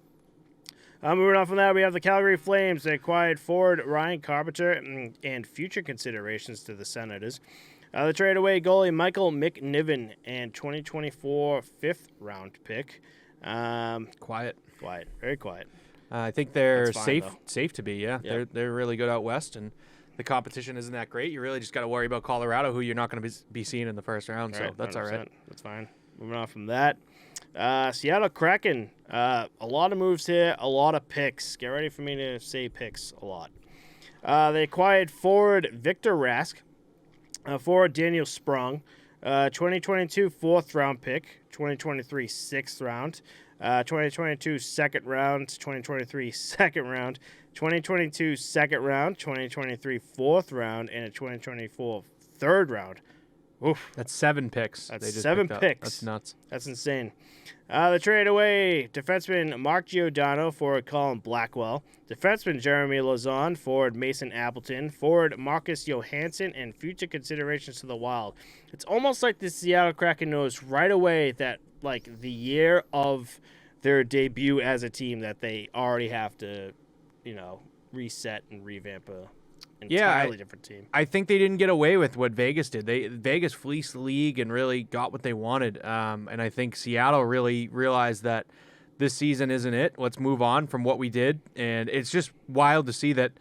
Moving on from that, we have the Calgary Flames. They acquired forward Ryan Carpenter and future considerations to the Senators. They traded away goalie Michael McNiven and 2024 fifth-round pick. Quiet. Very quiet. I think they're fine, safe to be. Yeah, Yep. they're really good out west, and the competition isn't that great. You really just got to worry about Colorado, who you're not going to be seeing in the first round. So that's all right. That's fine. Moving on from that, Seattle Kraken. A lot of moves here, a lot of picks. Get ready for me to say picks a lot. They acquired forward Victor Rask, forward Daniel Sprung, 2022 fourth-round pick, 2023 sixth round, 2022 second round, 2023 second round, 2022 second round, 2023 fourth round, and a 2024 third round. Oof. That's 7 picks. That's they just 7 picked up. picks. That's nuts. That's insane. They traded away defenseman Mark Giordano, forward Colin Blackwell, defenseman Jeremy Lauzon, forward Mason Appleton, forward Marcus Johansson, and future considerations to the Wild. It's almost like the Seattle Kraken knows right away that, like, the year of their debut as a team that they already have to, reset and revamp a entirely different team. I think they didn't get away with what Vegas did. Vegas fleeced the league and really got what they wanted. And I think Seattle really realized that this season isn't it. Let's move on from what we did. And it's just wild to see that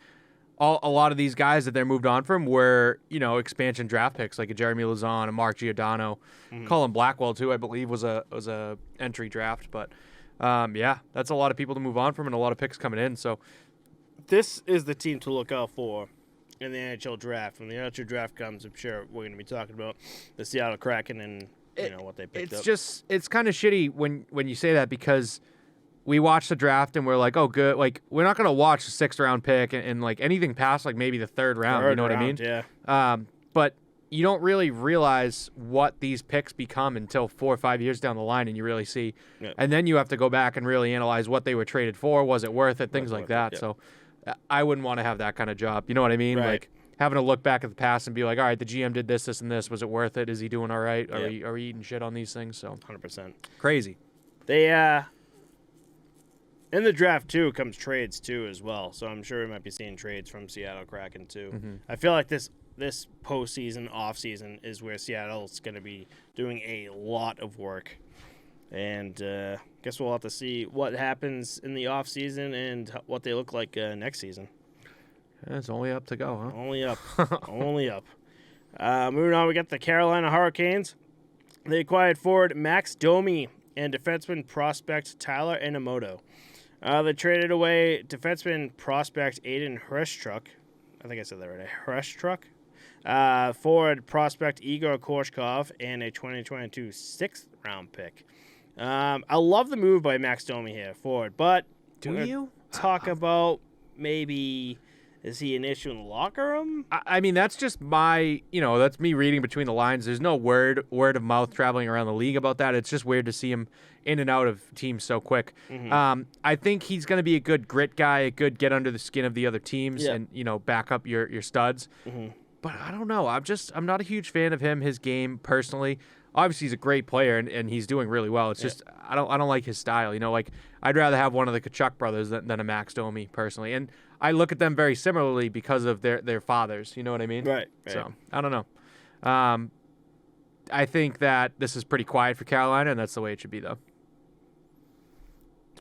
a lot of these guys that they're moved on from were, expansion draft picks, like a Jeremy Lauzon, a Mark Giordano, Colin Blackwell too, I believe was a entry draft. But that's a lot of people to move on from and a lot of picks coming in. So this is the team to look out for in the NHL draft. When the NHL draft comes, I'm sure we're going to be talking about the Seattle Kraken and what they picked up. It's kind of shitty when you say that, because we watch the draft and we're like, oh, good. Like, we're not going to watch the 6th round pick and like anything past like maybe the 3rd round. You know what I mean? Yeah. But you don't really realize what these picks become until 4 or 5 years down the line, and you really see. Yeah. And then you have to go back and really analyze what they were traded for. Was it worth it? Things like that. Yeah. So I wouldn't want to have that kind of job. You know what I mean? Right. Like having to look back at the past and be like, all right, the GM did this, and this. Was it worth it? Is he doing all right? Are we eating shit on these things? So 100%. Crazy. They in the draft too comes trades too as well. So I'm sure we might be seeing trades from Seattle Kraken too. Mm-hmm. I feel like this postseason, off-season is where Seattle's going to be doing a lot of work. And guess we'll have to see what happens in the off-season and what they look like next season. It's only up to go, huh? Only up. Only up. Moving on, we got the Carolina Hurricanes. They acquired forward Max Domi and defenseman prospect Tyler Inamoto. They traded away defenseman prospect Aiden Hreschuk. I think I said that right. Hreschuk. Forward prospect Igor Korshkov and a 2022 6th-round pick. I love the move by Max Domi here, forward. But do you talk about maybe is he an issue in the locker room? I mean, that's just that's me reading between the lines. There's no word of mouth traveling around the league about that. It's just weird to see him in and out of teams so quick. Mm-hmm. I think he's going to be a good grit guy, a good get under the skin of the other teams and, back up your studs. Mm-hmm. But I don't know. I'm not a huge fan of him, his game personally. Obviously, he's a great player and he's doing really well. It's just I don't like his style. Like I'd rather have one of the Kachuk brothers than a Max Domi personally. And I look at them very similarly because of their fathers. You know what I mean? Right. So I don't know. I think that this is pretty quiet for Carolina, and that's the way it should be, though.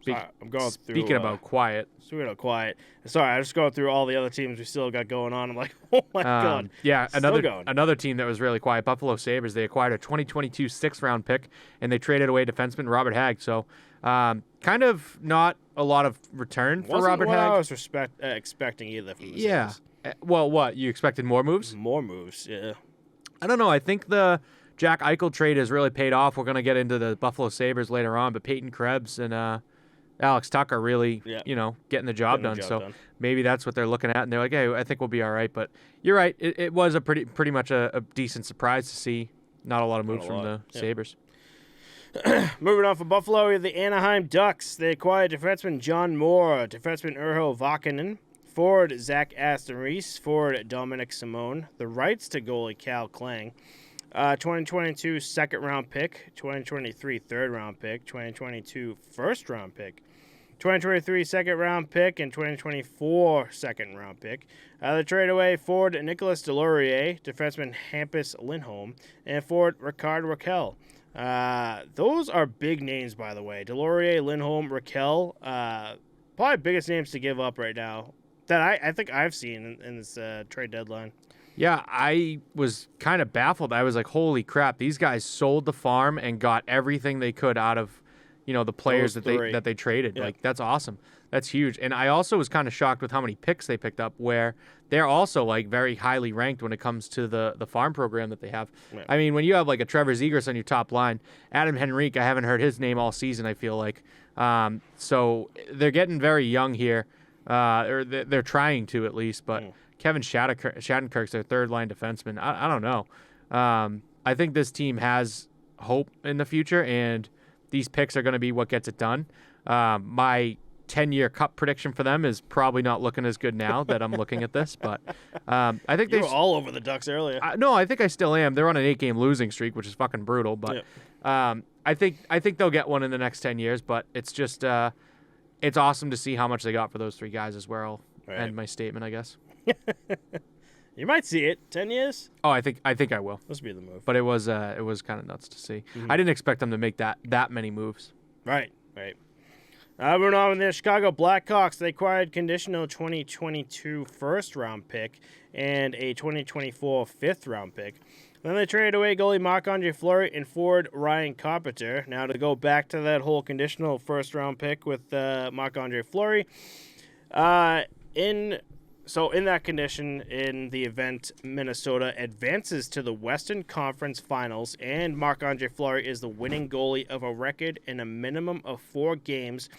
I'm going through. Speaking about quiet. Speaking of quiet. Sorry, I'm just going through all the other teams we still got going on. I'm like, oh my god. Yeah, another team that was really quiet, Buffalo Sabres. They acquired a 2022 6th-round pick, and they traded away defenseman Robert Hagg. So, kind of not a lot of return for Robert Hagg. I was expecting either from the Sabres. Well, what? You expected more moves? More moves, yeah. I don't know. I think the Jack Eichel trade has really paid off. We're going to get into the Buffalo Sabres later on, but Peyton Krebs and Alex Tucker really, getting the job done. So maybe that's what they're looking at, and they're like, hey, I think we'll be all right. But you're right. It was a pretty much a decent surprise to see not a lot of moves from the Sabres. Moving on from Buffalo, we have the Anaheim Ducks. They acquired defenseman John Moore, defenseman Urho Vakinen, forward Zach Aston Reese, forward Dominic Simone, the rights to goalie Cal Klang, 2022 second-round pick, 2023 third-round pick, 2022 first-round pick, 2023 second-round pick, and 2024 second-round pick. They trade away forward Nicholas Delorier, defenseman Hampus Lindholm, and forward Ricard Raquel. Those are big names, by the way. Delorier, Lindholm, Raquel, probably biggest names to give up right now that I think I've seen in this trade deadline. Yeah, I was kind of baffled. I was like, holy crap, these guys sold the farm and got everything they could out of, the players that they traded. Yeah. Like, that's awesome. That's huge. And I also was kind of shocked with how many picks they picked up, where they're also like very highly ranked when it comes to the farm program that they have. Yeah. I mean, when you have like a Trevor Zegras on your top line, Adam Henrique, I haven't heard his name all season, I feel like. So they're getting very young here, or they're trying to at least, but Kevin Shattenkirk's their third-line defenseman. I don't know. I think this team has hope in the future, and these picks are going to be what gets it done. My 10-year cup prediction for them is probably not looking as good now that I'm looking at this, but I think you were all over the Ducks earlier. No, I think I still am. They're on an 8-game losing streak, which is fucking brutal, but I think they'll get one in the next 10 years, but it's just it's awesome to see how much they got for those three guys as well. End my statement, I guess. You might see it 10 years. Oh, I think I will. This would be the move. But it was kind of nuts to see. I didn't expect them to make that many moves. Right. Moving on with the Chicago Blackhawks, they acquired conditional 2022 first-round pick and a 2024 fifth-round pick. Then they traded away goalie Marc-Andre Fleury and forward Ryan Carpenter. Now to go back to that whole conditional first-round pick with Marc-Andre Fleury, in that condition, in the event Minnesota advances to the Western Conference Finals and Marc-Andre Fleury is the winning goalie of a record in a minimum of 4 games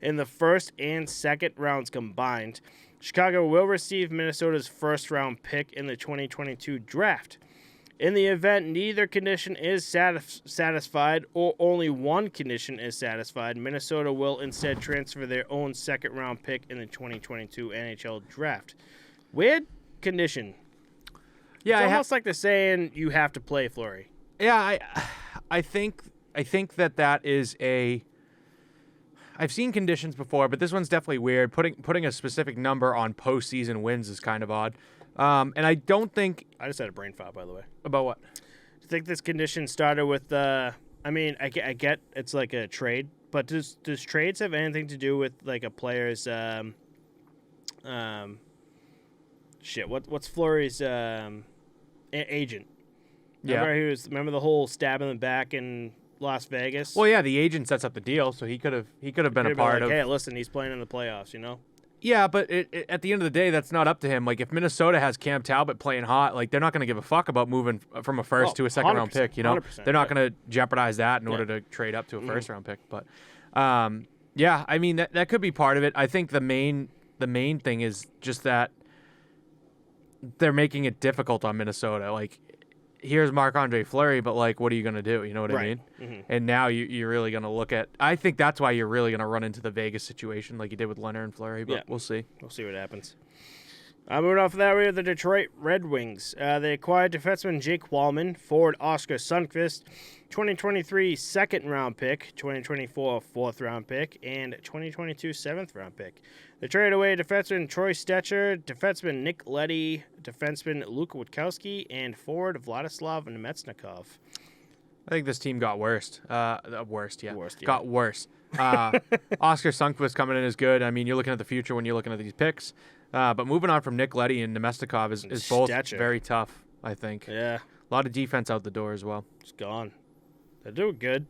in the first and second rounds combined, Chicago will receive Minnesota's first-round pick in the 2022 draft. In the event neither condition is satisfied or only one condition is satisfied, Minnesota will instead transfer their own second-round pick in the 2022 NHL draft. Weird condition. Yeah, it's almost like they're saying you have to play Fleury. Yeah, I think that is a. I've seen conditions before, but this one's definitely weird. Putting a specific number on postseason wins is kind of odd. And I don't think... I just had a brain fart, by the way. About what? I think this condition started with... I get it's like a trade, but does trades have anything to do with like a player's... what's Fleury's agent? Remember the whole stab in the back in Las Vegas? Well, yeah, the agent sets up the deal, so he could have been a part of... Hey, listen, he's playing in the playoffs, Yeah, but at the end of the day, that's not up to him. Like, if Minnesota has Cam Talbot playing hot, like, they're not going to give a fuck about moving from a first to a second-round pick, They're not going to jeopardize that in order to trade up to a first-round pick. But, yeah, I mean, that could be part of it. I think the main thing is just that they're making it difficult on Minnesota. Like, here's Marc-Andre Fleury, but, like, what are you going to do? You know what I mean? Mm-hmm. And now you're really going to look at... I think that's why you're really going to run into the Vegas situation like you did with Leonard and Fleury, but we'll see. We'll see what happens. Moving off of that, we have the Detroit Red Wings. They acquired defenseman Jake Wallman, forward Oscar Sundqvist, 2023 second-round pick, 2024 fourth-round pick, and 2022 seventh-round pick. They traded away defenseman Troy Stetcher, defenseman Nick Leddy, defenseman Luka Witkowski, and forward Vladislav Nemetsnikov. I think this team got worse. Got worse. Oscar Sundqvist coming in is good. I mean, you're looking at the future when you're looking at these picks. But moving on from Nick Leddy and Nemestikov is both very tough, I think. Yeah. A lot of defense out the door as well. It's gone. They're doing good.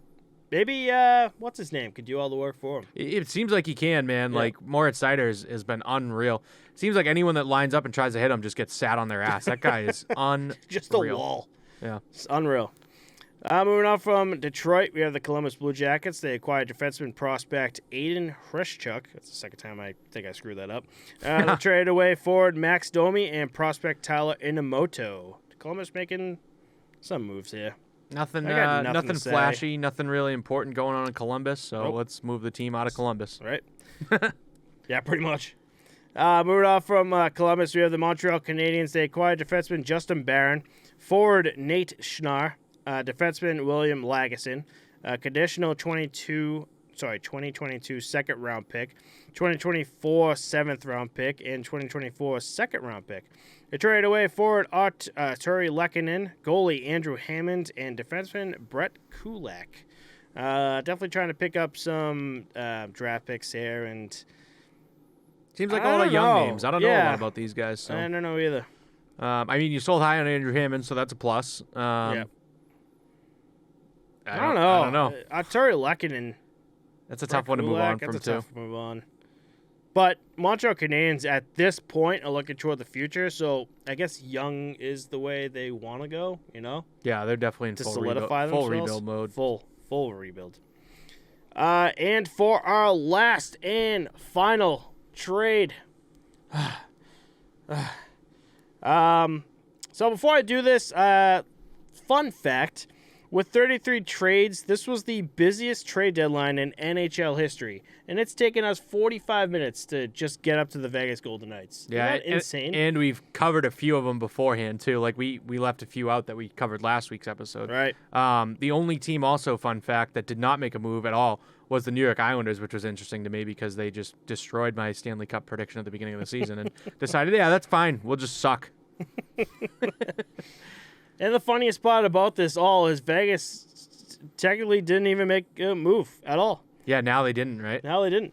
Maybe, what's his name? Could do all the work for him. It seems like he can, man. Yeah. Like, Moritz Seider has been unreal. It seems like anyone that lines up and tries to hit him just gets sat on their ass. That guy is unreal. Just a wall. Yeah. It's unreal. Moving on from Detroit, we have the Columbus Blue Jackets. They acquired defenseman prospect Aiden Hrishchuk. That's the second time I think I screwed that up. They traded away forward Max Domi and prospect Tyler Inamoto. Columbus making some moves here. Nothing flashy, nothing really important going on in Columbus, so let's move the team out of Columbus. Right. Yeah, pretty much. Moving on from Columbus, we have the Montreal Canadiens. They acquired defenseman Justin Barron, forward Nate Schnarr, defenseman William Lagesson, conditional 2022 second-round pick, 2024 seventh-round pick, and 2024 second-round pick. They traded away forward Artturi Lehkonen, goalie Andrew Hammond, and defenseman Brett Kulak. Definitely trying to pick up some draft picks here, and seems like a lot of young names. I don't know a lot about these guys. So. I don't know either. I mean, you sold high on Andrew Hammond, so that's a plus. Yeah. I don't know. Artturi Lehkonen. That's a tough one to move on from, too. That's a tough move on. But Montreal Canadiens at this point are looking toward the future, so I guess young is the way they want to go, you know? Yeah, they're definitely in to full solidify themselves. Full rebuild mode. Full rebuild. And for our last and final trade. So before I do this, fun fact. With 33 trades, this was the busiest trade deadline in NHL history, and it's taken us 45 minutes to just get up to the Vegas Golden Knights. Yeah, Isn't that insane? And we've covered a few of them beforehand, too. Like, we left a few out that we covered last week's episode. Right. The only team, also, fun fact, that did not make a move at all was the New York Islanders, which was interesting to me because they just destroyed my Stanley Cup prediction at the beginning of the season and decided, yeah, that's fine. We'll just suck. And the funniest part about this all is Vegas technically didn't even make a move at all. Yeah, now they didn't, right? Now they didn't.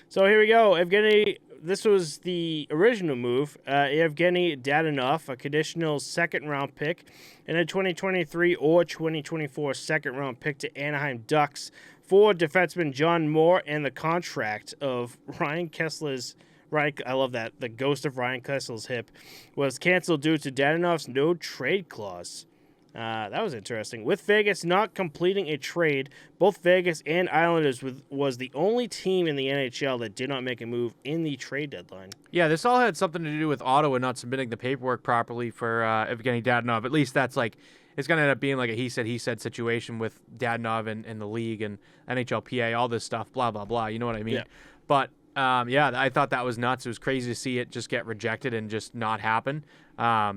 So here we go. Evgeny, this was the original move. Evgeny Dadonov, a conditional second-round pick, and a 2023 or 2024 second-round pick to Anaheim Ducks for defenseman John Moore and the contract of Ryan Kessler's. I love that. The ghost of Ryan Kessel's hip was canceled due to Dadonov's no trade clause. That was interesting. With Vegas not completing a trade, both Vegas and Islanders was the only team in the NHL that did not make a move in the trade deadline. Yeah, this all had something to do with Ottawa not submitting the paperwork properly for Evgeny Dadonov. At least that's like, it's going to end up being like a he said situation with Dadonov and the league and NHLPA, all this stuff, blah, blah, blah. You know what I mean? Yeah. But yeah, I thought that was nuts. It was crazy to see it just get rejected and just not happen. I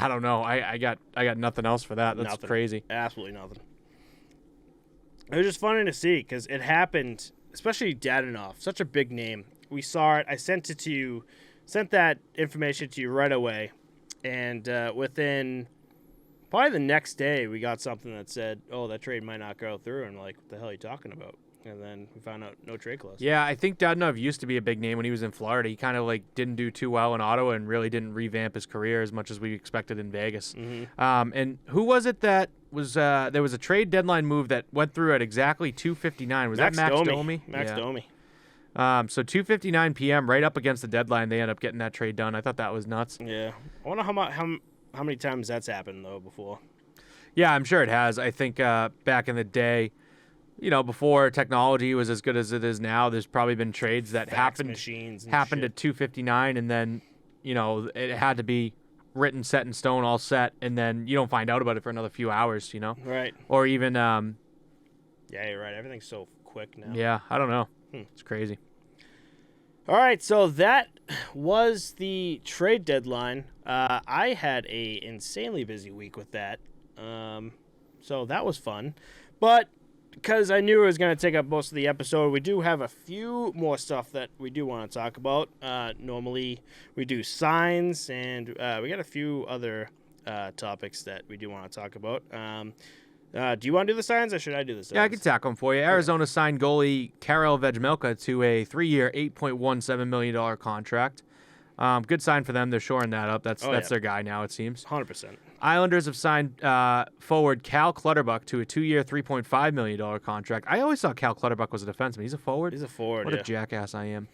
don't know. I got nothing else for that. That's nothing. Crazy. Absolutely nothing. It was just funny to see because it happened, especially Dadonov, such a big name. We saw it. I sent it to you, sent that information to you right away, and within probably the next day, we got something that said, "Oh, that trade might not go through," and like, what the hell are you talking about? And then we found out no trade clause. Yeah, I think Dadonov used to be a big name when he was in Florida. He kind of like didn't do too well in Ottawa and really didn't revamp his career as much as we expected in Vegas. Mm-hmm. And who was it that was there was a trade deadline move that went through at exactly 2:59? Was that Max Domi? Max Domi. So 2:59 p.m. right up against the deadline, they end up getting that trade done. I thought that was nuts. Yeah, I wonder how many times that's happened though before. Yeah, I'm sure it has. I think back in the day, you know, before technology was as good as it is now, there's probably been trades that happened at 2:59, and then, you know, it had to be written, set in stone, all set, and then you don't find out about it for another few hours, you know? Right. Or even yeah, you're right. Everything's so quick now. Yeah, I don't know. It's crazy. All right, so that was the trade deadline. I had a insanely busy week with that. So that was fun. But because I knew it was going to take up most of the episode, we do have a few more stuff that we do want to talk about. Normally, we do signs, and we got a few other topics that we do want to talk about. Do you want to do the signs, or should I do the signs? Yeah, I can tackle them for you. Arizona signed goalie Karel Vejmelka to a 3-year, $8.17 million contract. Good sign for them. They're shoring that up. That's their guy now, it seems. 100%. Islanders have signed forward Cal Clutterbuck to a 2-year, $3.5 million contract. I always thought Cal Clutterbuck was a defenseman. He's a forward? He's a forward, What a jackass I am.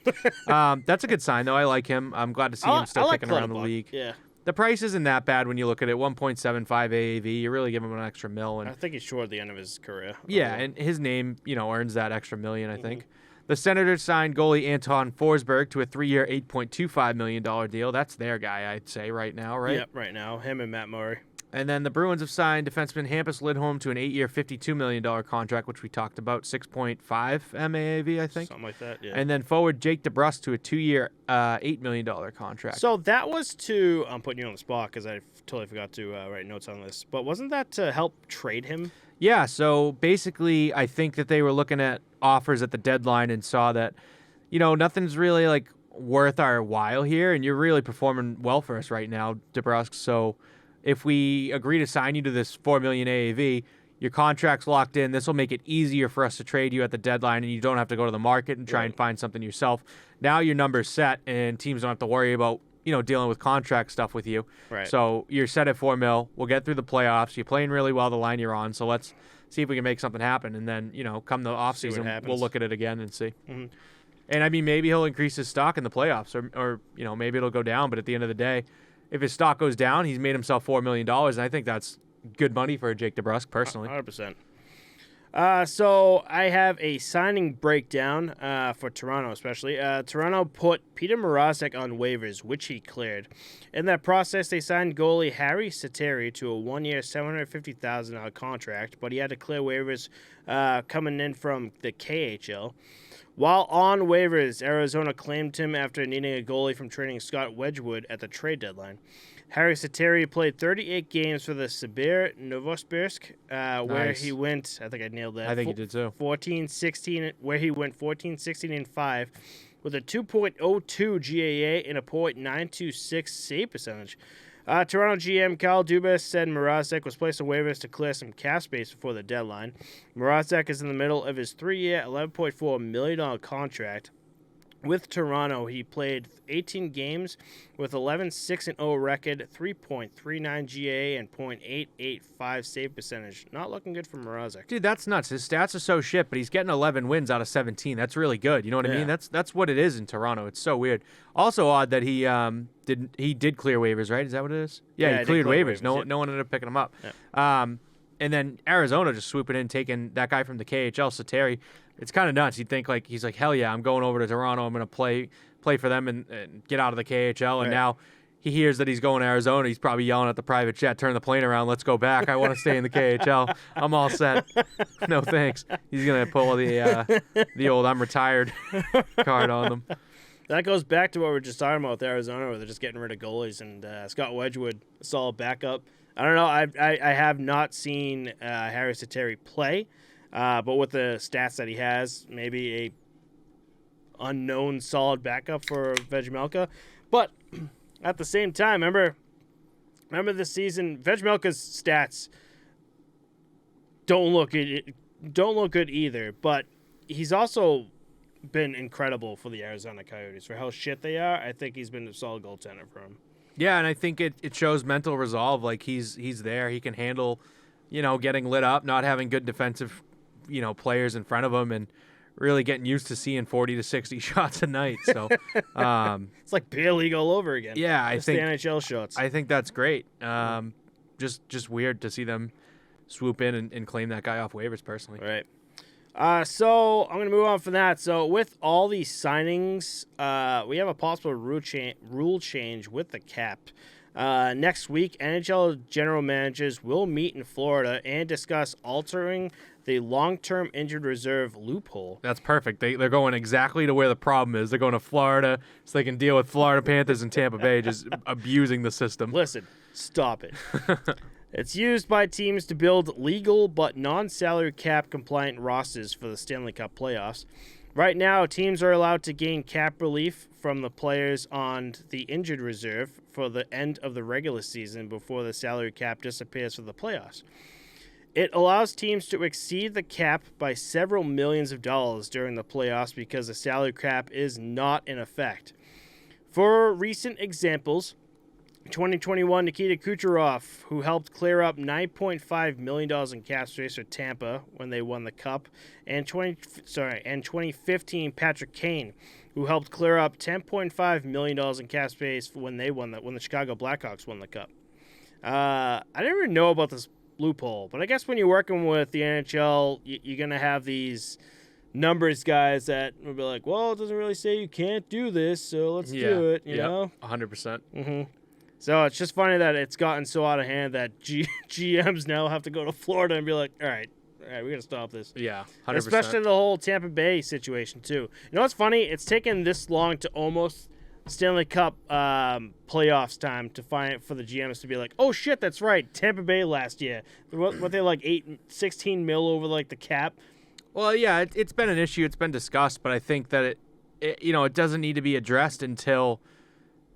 That's a good sign, though. I like him. I'm glad to see him still kicking around the league. Yeah. The price isn't that bad when you look at it. 1.75 AAV. You really give him an extra mil. And I think he's toward the end of his career. yeah, and his name, you know, earns that extra million, I think. The Senators signed goalie Anton Forsberg to a 3-year, $8.25 million deal. That's their guy, I'd say, right now, right? Yep, right now. Him and Matt Murray. And then the Bruins have signed defenseman Hampus Lindholm to an 8-year, $52 million contract, which we talked about, 6.5 MAAV, I think. Something like that, yeah. And then forward Jake DeBrusk to a 2-year, $8 million contract. So that was to, I'm putting you on the spot because I totally forgot to write notes on this, but wasn't that to help trade him? Yeah, so basically I think that they were looking at offers at the deadline and saw that, nothing's really like worth our while here, and you're really performing well for us right now, DeBrusk. So if we agree to sign you to this $4 million AAV, your contract's locked in. This will make it easier for us to trade you at the deadline, and you don't have to go to the market and try and find something yourself. Now your number's set, and teams don't have to worry about dealing with contract stuff with you. Right. So you're set at $4 million. We'll get through the playoffs. You're playing really well the line you're on. So let's see if we can make something happen. And then come the offseason, we'll look at it again and see. Mm-hmm. And I mean, maybe he'll increase his stock in the playoffs, or maybe it'll go down. But at the end of the day, if his stock goes down, he's made himself $4 million, and I think that's good money for Jake DeBrusk, personally. 100%. So I have a signing breakdown for Toronto, especially. Toronto put Peter Mrazek on waivers, which he cleared. In that process, they signed goalie Harry Sateri to a 1-year, $750,000 contract, but he had to clear waivers coming in from the KHL. While on waivers, Arizona claimed him after needing a goalie from trading Scott Wedgwood at the trade deadline. Harry Sateri played 38 games for the Sibir Novosibirsk, where he went, I think I nailed that. I think you did too. 14-16, where he went 14-16-5 with a 2.02 GAA and a .926 save percentage. Toronto GM Kyle Dubas said Mrazek was placed on waivers to clear some cap space before the deadline. Mrazek is in the middle of his 3-year, $11.4 million contract. With Toronto, he played 18 games with 11-6-0 record, 3.39 GA, and .885 save percentage. Not looking good for Mrazek. Dude, that's nuts. His stats are so shit, but he's getting 11 wins out of 17. That's really good. You know what I mean? That's what it is in Toronto. It's so weird. Also odd that he did clear waivers, right? Is that what it is? Yeah, he cleared waivers. No one ended up picking him up. Yeah. And then Arizona just swooping in, taking that guy from the KHL, Sateri. It's kind of nuts. You'd think he's like, hell yeah, I'm going over to Toronto. I'm going to play for them and get out of the KHL. And now he hears that he's going to Arizona. He's probably yelling at the private jet, turn the plane around, let's go back. I want to stay in the KHL. I'm all set. No thanks. He's going to pull the old I'm retired card on them. That goes back to what we were just talking about with Arizona, where they're just getting rid of goalies. And Scott Wedgwood, a solid backup. I don't know. I have not seen Harry Sateri play. But with the stats that he has, maybe a unknown solid backup for Vejmelka. But at the same time, remember this season, Vejmelka's stats don't look good either. But he's also been incredible for the Arizona Coyotes. For how shit they are, I think he's been a solid goaltender for him. Yeah, and I think it shows mental resolve. Like he's there. He can handle, getting lit up, not having good defensive players in front of him, and really getting used to seeing 40 to 60 shots a night. So it's like beer league all over again. Yeah, I think the NHL shots. I think that's great. Just weird to see them swoop in and claim that guy off waivers personally. Right. So I'm gonna move on from that. So with all these signings, we have a possible rule change with the cap. Next week, NHL general managers will meet in Florida and discuss altering the long-term injured reserve loophole. That's perfect. They're going exactly to where the problem is. They're going to Florida so they can deal with Florida Panthers and Tampa Bay just abusing the system. Listen, stop it. It's used by teams to build legal but non-salary cap compliant rosters for the Stanley Cup playoffs. Right now, teams are allowed to gain cap relief from the players on the injured reserve for the end of the regular season before the salary cap disappears for the playoffs. It allows teams to exceed the cap by several millions of dollars during the playoffs because the salary cap is not in effect. For recent examples, 2021 Nikita Kucherov, who helped clear up $9.5 million in cap space for Tampa when they won the Cup, and 2015 Patrick Kane, who helped clear up $10.5 million in cap space when the Chicago Blackhawks won the Cup. I didn't even know about this loophole, but I guess when you're working with the NHL, you're gonna have these numbers guys that will be like, well, it doesn't really say you can't do this, so let's do it. You know, 100%. Mm-hmm. So it's just funny that it's gotten so out of hand that GMs now have to go to Florida and be like, all right, we got to stop this. Yeah, 100%. Especially the whole Tampa Bay situation, too. You know what's funny? It's taken this long to almost Stanley Cup playoffs time to find for the GMs to be like, oh, shit, that's right. Tampa Bay last year. What they like 16 mil over like the cap? Well, yeah, it's been an issue. It's been discussed, but I think that it doesn't need to be addressed until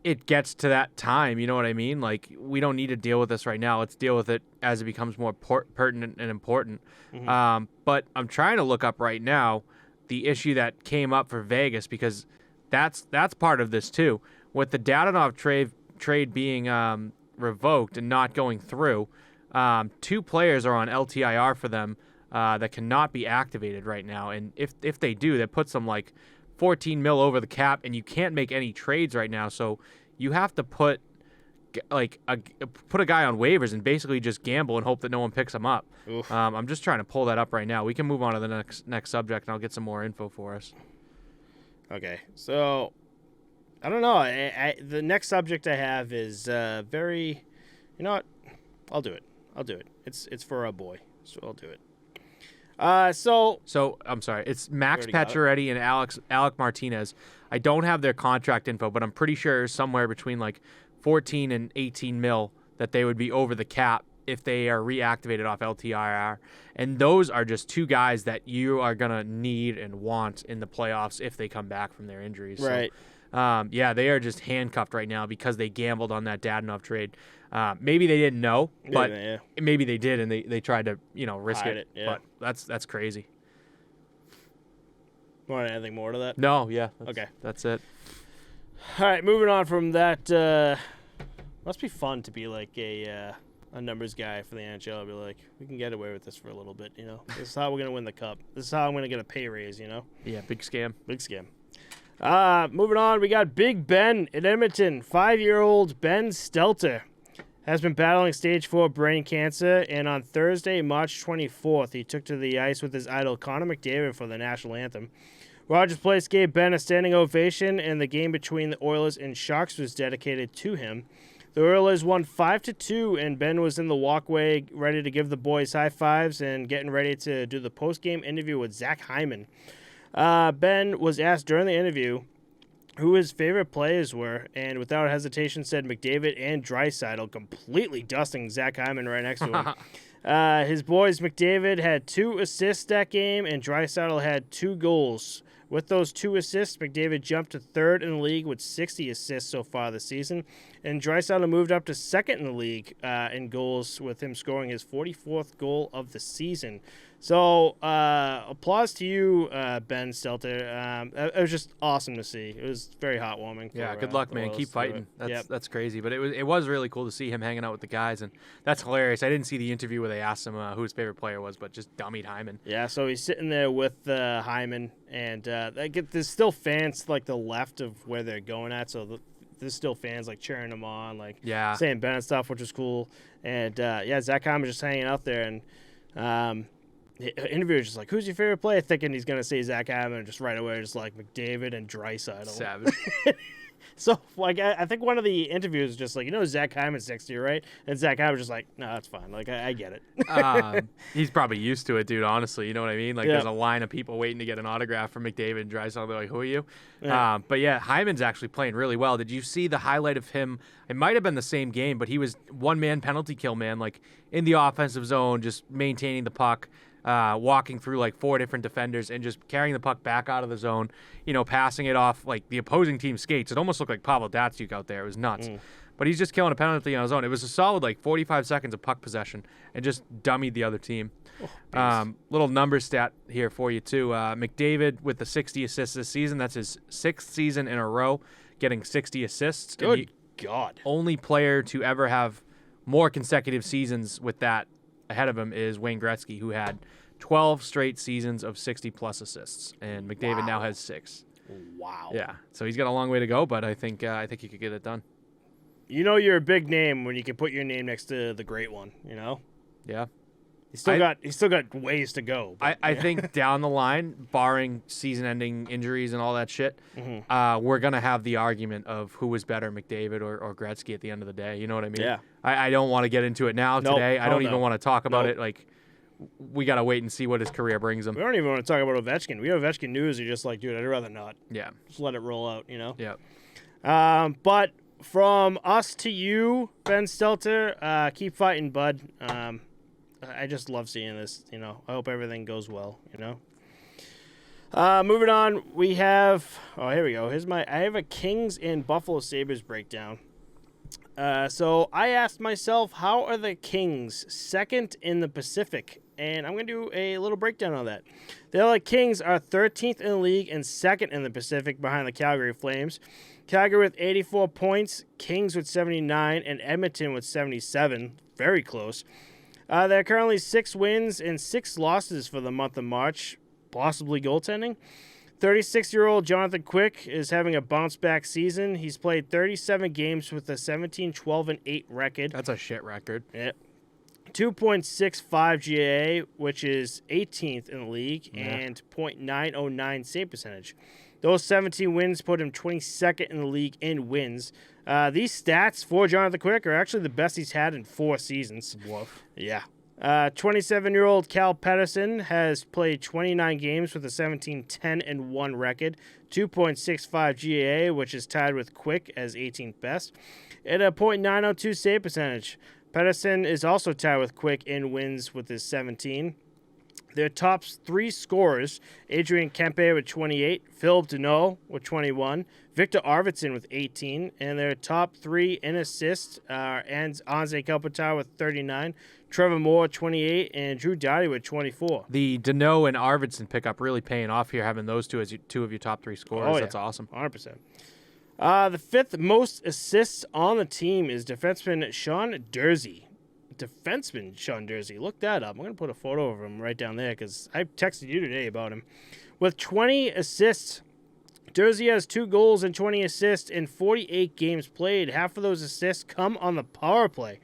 it gets to that time. You know what I mean? Like, we don't need to deal with this right now. Let's deal with it as it becomes more pertinent and important. Mm-hmm. But I'm trying to look up right now the issue that came up for Vegas, because that's part of this too. With the Dadonov trade being revoked and not going through, 2 players are on LTIR for them that cannot be activated right now. And if they do, that puts them like 14 mil over the cap, and you can't make any trades right now. So you have to put a guy on waivers and basically just gamble and hope that no one picks him up. I'm just trying to pull that up right now. We can move on to the next subject, and I'll get some more info for us. Okay, so I don't know. The next subject I have is very. You know what? I'll do it. It's for a boy, so I'll do it. So I'm sorry. It's Max Pacioretty and Alec Martinez. I don't have their contract info, but I'm pretty sure somewhere between like 14 and 18 mil that they would be over the cap if they are reactivated off LTIR. And those are just 2 guys that you are gonna need and want in the playoffs if they come back from their injuries. Right. So, they are just handcuffed right now because they gambled on that Dadonov trade. Maybe they didn't know, but maybe they did, and they tried to risk it. Yeah. But that's crazy. Want anything more to that? No, yeah. Okay, that's it. All right, moving on from that. Must be fun to be like a numbers guy for the NHL. I'll be like, we can get away with this for a little bit. This is how we're gonna win the cup. This is how I'm gonna get a pay raise. Yeah, big scam. Moving on, we got Big Ben in Edmonton. 5-year-old Ben Stelter has been battling stage 4 brain cancer, and on Thursday, March 24th, he took to the ice with his idol Connor McDavid for the national anthem. Rogers Place gave Ben a standing ovation, and the game between the Oilers and Sharks was dedicated to him. The Oilers won 5-2, and Ben was in the walkway ready to give the boys high fives and getting ready to do the post-game interview with Zach Hyman. Ben was asked during the interview who his favorite players were, and without hesitation said McDavid and Draisaitl, completely dusting Zach Hyman right next to him. His boys, McDavid had 2 assists that game, and Draisaitl had 2 goals. With those 2 assists, McDavid jumped to 3rd in the league with 60 assists so far this season, and Draisaitl moved up to 2nd in the league in goals, with him scoring his 44th goal of the season. So, applause to you, Ben Stelter. It was just awesome to see. It was very heartwarming. Yeah, good luck, man. Keep fighting. That's crazy. But it was really cool to see him hanging out with the guys, and that's hilarious. I didn't see the interview where they asked him who his favorite player was, but just dummied Hyman. Yeah, so he's sitting there with Hyman, and there's still fans like the left of where they're going at, so there's still fans like cheering him on, like saying Ben and stuff, which is cool. And Zach Hyman just hanging out there, and the interviewer's just like, who's your favorite player? Thinking he's going to say Zach Hyman, and just right away, just like McDavid and Draisaitl. Savage. So, like, I think one of the interviews was just like, Zach Hyman's next to you, right? And Zach Hyman's just like, no, that's fine. Like, I get it. He's probably used to it, dude, honestly. You know what I mean? Like, there's a line of people waiting to get an autograph from McDavid and Draisaitl. They're like, who are you? Yeah. But, Hyman's actually playing really well. Did you see the highlight of him? It might have been the same game, but he was one-man penalty kill, man, like, in the offensive zone, just maintaining the puck. Walking through like 4 different defenders and just carrying the puck back out of the zone, passing it off like the opposing team skates. It almost looked like Pavel Datsyuk out there. It was nuts. But he's just killing a penalty on his own. It was a solid like 45 seconds of puck possession and just dummied the other team. Little number stat here for you too. McDavid with the 60 assists this season. That's his 6th season in a row getting 60 assists. Good God. Only player to ever have more consecutive seasons with that ahead of him is Wayne Gretzky, who had 12 straight seasons of 60-plus assists, and McDavid now has 6. Wow. Yeah, so he's got a long way to go, but I think he could get it done. You're a big name when you can put your name next to the great one, Yeah. He's still got ways to go. But, I think down the line, barring season-ending injuries and all that shit, we're gonna have the argument of who was better, McDavid or Gretzky at the end of the day. You know what I mean? Yeah. I don't want to get into it now today. I don't even want to talk about it. Like, we gotta wait and see what his career brings him. We don't even want to talk about Ovechkin. We have Ovechkin news. You're just like, dude, I'd rather not. Yeah. Just let it roll out. You know. Yeah. But from us to you, Ben Stelter, keep fighting, bud. I just love seeing this, you know. I hope everything goes well, you know. Moving on, we have here we go. I have a Kings and Buffalo Sabres breakdown. So I asked myself, how are the Kings second in the Pacific? And I'm going to do a little breakdown on that. The LA Kings are 13th in the league and second in the Pacific behind the Calgary Flames. Calgary with 84 points, Kings with 79, and Edmonton with 77. Very close. There are currently 6 wins and 6 losses for the month of March, possibly goaltending. 36-year-old Jonathan Quick is having a bounce-back season. He's played 37 games with a 17-12-8 record. That's a shit record. Yeah. 2.65 GAA, which is 18th in the league, and .909 save percentage. Those 17 wins put him 22nd in the league in wins. These stats for Jonathan Quick are actually the best he's had in 4 seasons. Woof. Yeah. 27-year-old Cal Pedersen has played 29 games with a 17-10-1 record, 2.65 GAA, which is tied with Quick as 18th best, and a .902 save percentage. Pedersen is also tied with Quick in wins with his 17. Their top 3 scorers, Adrian Kempe with 28, Philip Deneau with 21, Victor Arvidsson with 18, and their top 3 in assists are Anze Kopitar with 39, Trevor Moore 28, and Drew Doughty with 24. The Deneau and Arvidsson pickup really paying off here, having those two as 2 of your top 3 scorers. Oh, yeah. That's awesome. 100%. The 5th most assists on the team is defenseman Sean Durzi. Defenseman Sean Durzi. Look that up. I'm going to put a photo of him right down there because I texted you today about him. With 20 assists, Durzi has 2 goals and 20 assists in 48 games played. Half of those assists come on the power play.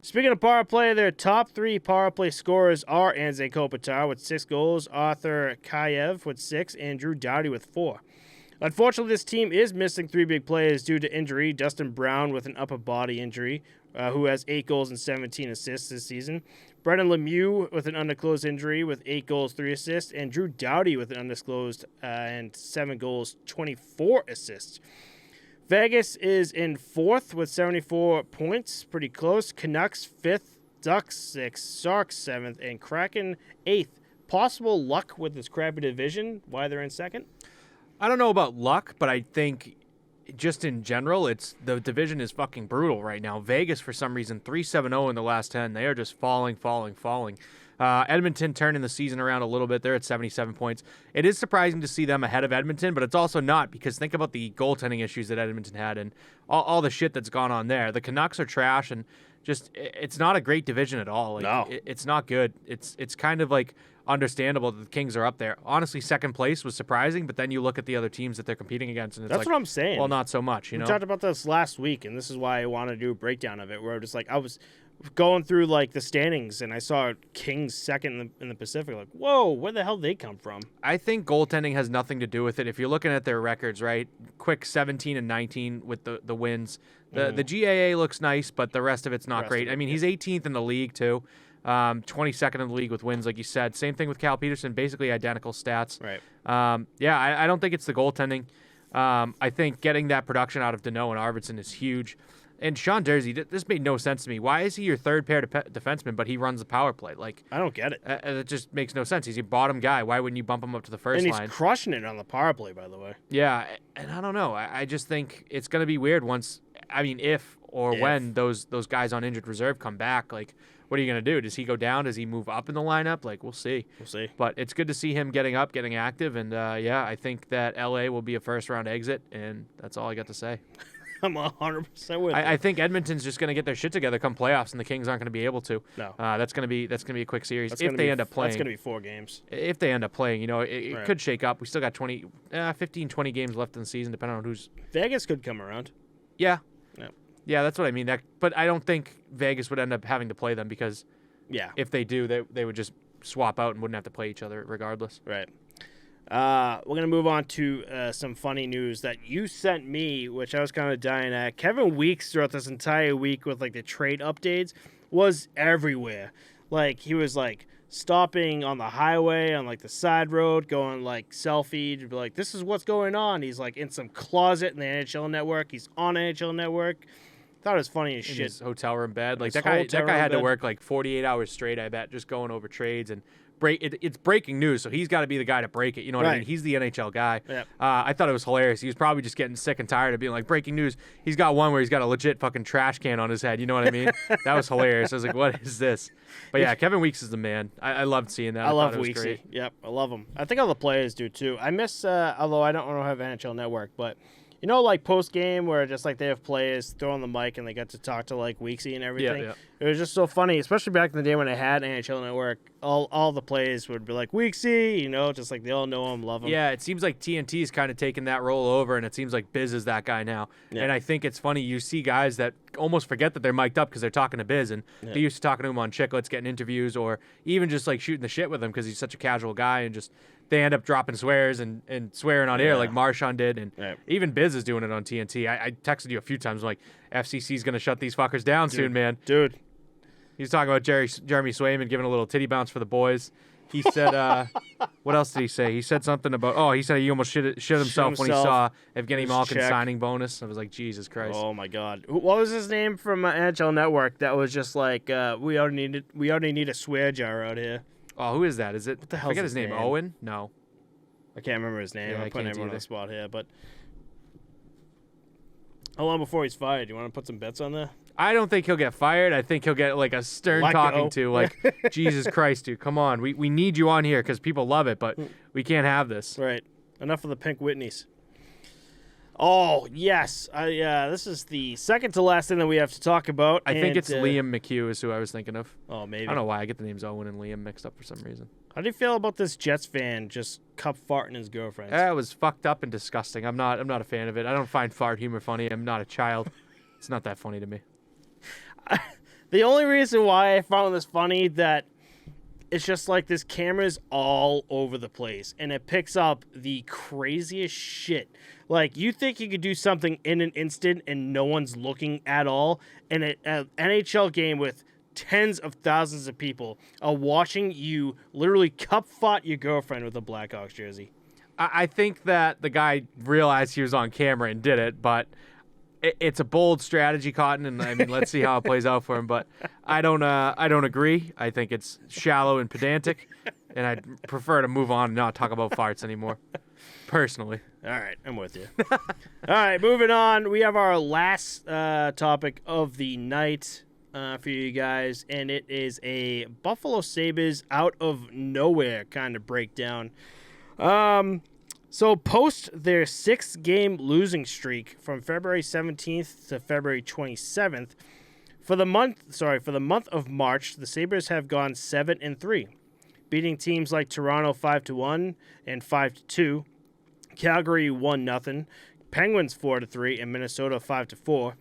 Speaking of power play, their top 3 power play scorers are Anze Kopitar with 6 goals, Arthur Kayev with 6, and Drew Doughty with 4. Unfortunately, this team is missing 3 big players due to injury. Dustin Brown with an upper body injury, who has 8 goals and 17 assists this season. Brendan Lemieux with an undisclosed injury with 8 goals, 3 assists. And Drew Doughty with an undisclosed and 7 goals, 24 assists. Vegas is in 4th with 74 points, pretty close. Canucks 5th, Ducks 6th, Sharks 7th, and Kraken 8th. Possible luck with this crappy division, why they're in 2nd? I don't know about luck, but I think just in general, the division is fucking brutal right now. Vegas, for some reason, 3-7-0 in the last 10. They are just falling. Edmonton turning the season around a little bit. They're at 77 points. It is surprising to see them ahead of Edmonton, but it's also not, because think about the goaltending issues that Edmonton had and all the shit that's gone on there. The Canucks are trash, and just it's not a great division at all. Like, no. It's not good. It's kind of like understandable that the Kings are up there. Honestly, 2nd place was surprising, but then you look at the other teams that they're competing against, and it's That's like, what I'm saying. Well, not so much, you know? We talked about this last week, and this is why I want to do a breakdown of it, where just like I was going through like the standings, and I saw Kings 2nd in the Pacific. Like, whoa, where the hell did they come from? I think goaltending has nothing to do with it. If you're looking at their records, right? Quick 17-19 with the wins. The GAA looks nice, but the rest of it's not great. I mean, he's 18th in the league too. 22nd in the league with wins, like you said. Same thing with Cal Peterson, basically identical stats. Right. I don't think it's the goaltending. I think getting that production out of Deneau and Arvidsson is huge. And Sean Durzi, this made no sense to me. Why is he your 3rd pair defenseman, but he runs the power play? Like, I don't get it. It just makes no sense. He's your bottom guy. Why wouldn't you bump him up to the first line? And he's crushing it on the power play, by the way. Yeah, and I don't know. I just think it's going to be weird if when those guys on injured reserve come back. Like, what are you going to do? Does he go down? Does he move up in the lineup? Like, we'll see. But it's good to see him getting up, getting active, and I think that LA will be a first-round exit, and that's all I got to say. I'm 100% with you. I think Edmonton's just going to get their shit together come playoffs, and the Kings aren't going to be able to. No. That's going to be a quick series if they end up playing. That's going to be 4 games. If they end up playing, it could shake up. We still got 15, 20 games left in the season, depending on who's. Vegas could come around. Yeah. Yeah. Yeah, that's what I mean. But I don't think Vegas would end up having to play them because Yeah. If they do, they would just swap out and wouldn't have to play each other regardless. Right. We're going to move on to some funny news that you sent me, which I was kind of dying at. Kevin Weeks, throughout this entire week with, like, the trade updates, was everywhere. Like, he was, like, stopping on the highway on, like, the side road, going, like, selfie to be like, this is what's going on. He's, like, in some closet in the NHL Network. He's on NHL Network. Thought it was funny as In shit. his hotel room bed. Like, His that hotel guy room had to bed. work, like, 48 hours straight, I bet, just going over trades and it's breaking news, so he's got to be the guy to break it. You know what I Right. mean? He's the NHL guy. Yep. I thought it was hilarious. He was probably just getting sick and tired of being like, breaking news. He's got one where he's got a legit fucking trash can on his head. You know what I mean? That was hilarious. I was like, what is this? But yeah, Kevin Weeks is the man. I loved seeing that. I love thought it was Weeksy. great. Yep, I love him. I think all the players do too. I miss, although I don't have NHL Network, but you know, like post game where just like they have players throwing the mic and they get to talk to like Weeksy and everything. Yeah. It was just so funny, especially back in the day when I had NHL Network. All the players would be like Weeksy, you know, just like they all know him, love him. Yeah, it seems like TNT's kind of taken that role over, and it seems like Biz is that guy now. Yeah. And I think it's funny, you see guys that almost forget that they're mic'd up because they're talking to Biz, and they're used to talking to him on Chicklets, getting interviews, or even just like shooting the shit with him because he's such a casual guy, and just they end up dropping swears and swearing on air like Marshawn did, and even Biz is doing it on TNT. I texted you a few times, like, FCC's going to shut these fuckers down soon, man. Dude. He's talking about Jeremy Swayman giving a little titty bounce for the boys. He said, what else did he say? He said something about, he said he almost shit himself when he saw Evgeny Malkin's signing bonus. I was like, Jesus Christ. Oh, my God. What was his name from NHL Network that was just like, we already need a swear jar out here? Oh, who is that? Is it? What the I hell's forget his name. name? Owen? No. I can't remember his name. Yeah, I I'm putting can't him on either. the spot here, but how long before he's fired? You want to put some bets on there? I don't think he'll get fired. I think he'll get like a stern Let talking go. to, like, Jesus Christ, dude, come on. We need you on here because people love it, but we can't have this. Right. Enough of the pink Whitneys. Oh, yes. This is the second to last thing that we have to talk about. I think and, it's Liam McHugh is who I was thinking of. Oh, maybe. I don't know why I get the names Owen and Liam mixed up for some reason. How do you feel about this Jets fan just cup farting his girlfriend? That was fucked up and disgusting. I'm not a fan of it. I don't find fart humor funny. I'm not a child. It's not that funny to me. The only reason why I found this funny that it's just like this camera's all over the place and it picks up the craziest shit. Like, you think you could do something in an instant and no one's looking at all, and an NHL game with tens of thousands of people are watching you literally cup fart your girlfriend with a Blackhawks jersey. I think that the guy realized he was on camera and did it, but it's a bold strategy, Cotton, and I mean, let's see how it plays out for him. But I don't agree. I think it's shallow and pedantic, and I'd prefer to move on and not talk about farts anymore, personally. All right, I'm with you. All right, moving on. We have our last topic of the night for you guys, and it is a Buffalo Sabres out of nowhere kind of breakdown. So post their 6-game losing streak from February 17th to February 27th, for the month of March, the Sabres have gone 7-3, beating teams like Toronto 5-1 and 5-2, Calgary 1-0, Penguins 4-3, and Minnesota 5-4.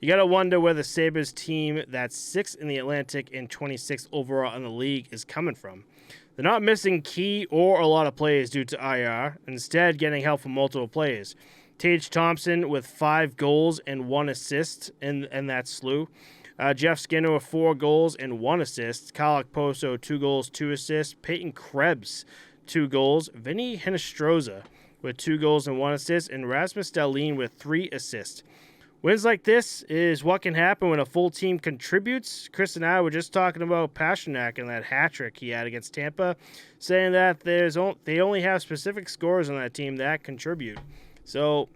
You got to wonder where the Sabres team that's 6th in the Atlantic and 26th overall in the league is coming from. They're not missing key or a lot of players due to IR, instead getting help from multiple players. Tage Thompson with 5 goals and 1 assist in that slew. Jeff Skinner with 4 goals and 1 assist. Kyle Okposo, 2 goals, 2 assists. Peyton Krebs, 2 goals. Vinny Hinostroza with 2 goals and 1 assist. And Rasmus Dahlin with 3 assists. Wins like this is what can happen when a full team contributes. Chris and I were just talking about Pasternak and that hat trick he had against Tampa, saying that they only have specific scorers on that team that contribute. So